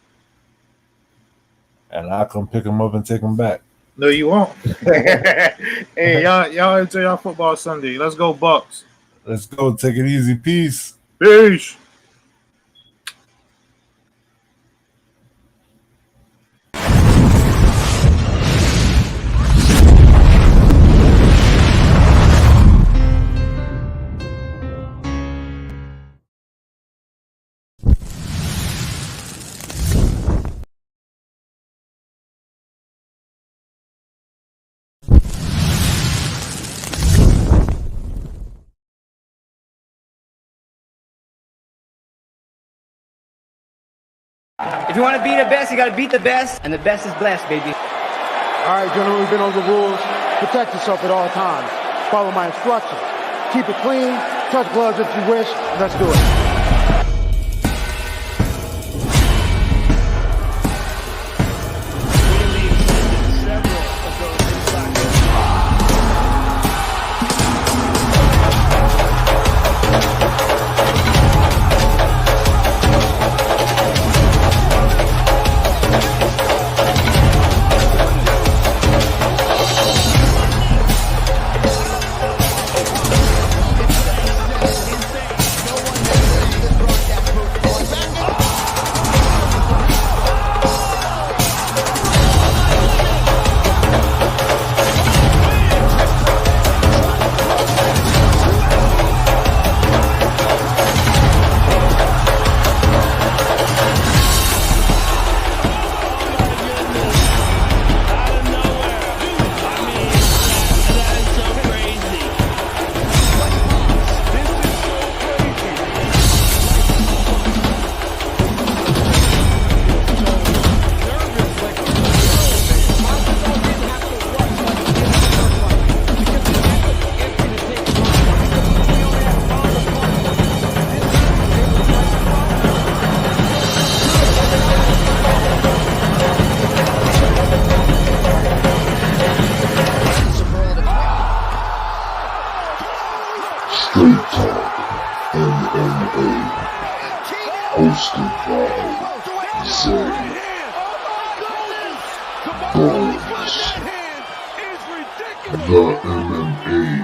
Speaker 4: And I'll come pick him up and take him back.
Speaker 5: No, you won't. Hey, y'all enjoy y'all football Sunday. Let's go Bucks.
Speaker 4: Let's go. Take it easy. Peace.
Speaker 5: Peace.
Speaker 1: If you want to be the best, you got to beat the best, and the best is blessed, baby.
Speaker 2: All right, gentlemen, we've been over the rules. Protect yourself at all times. Follow my instructions. Keep it clean. Touch gloves if you wish. Let's do it.
Speaker 3: Hosted by Zay and Bonez. The MMA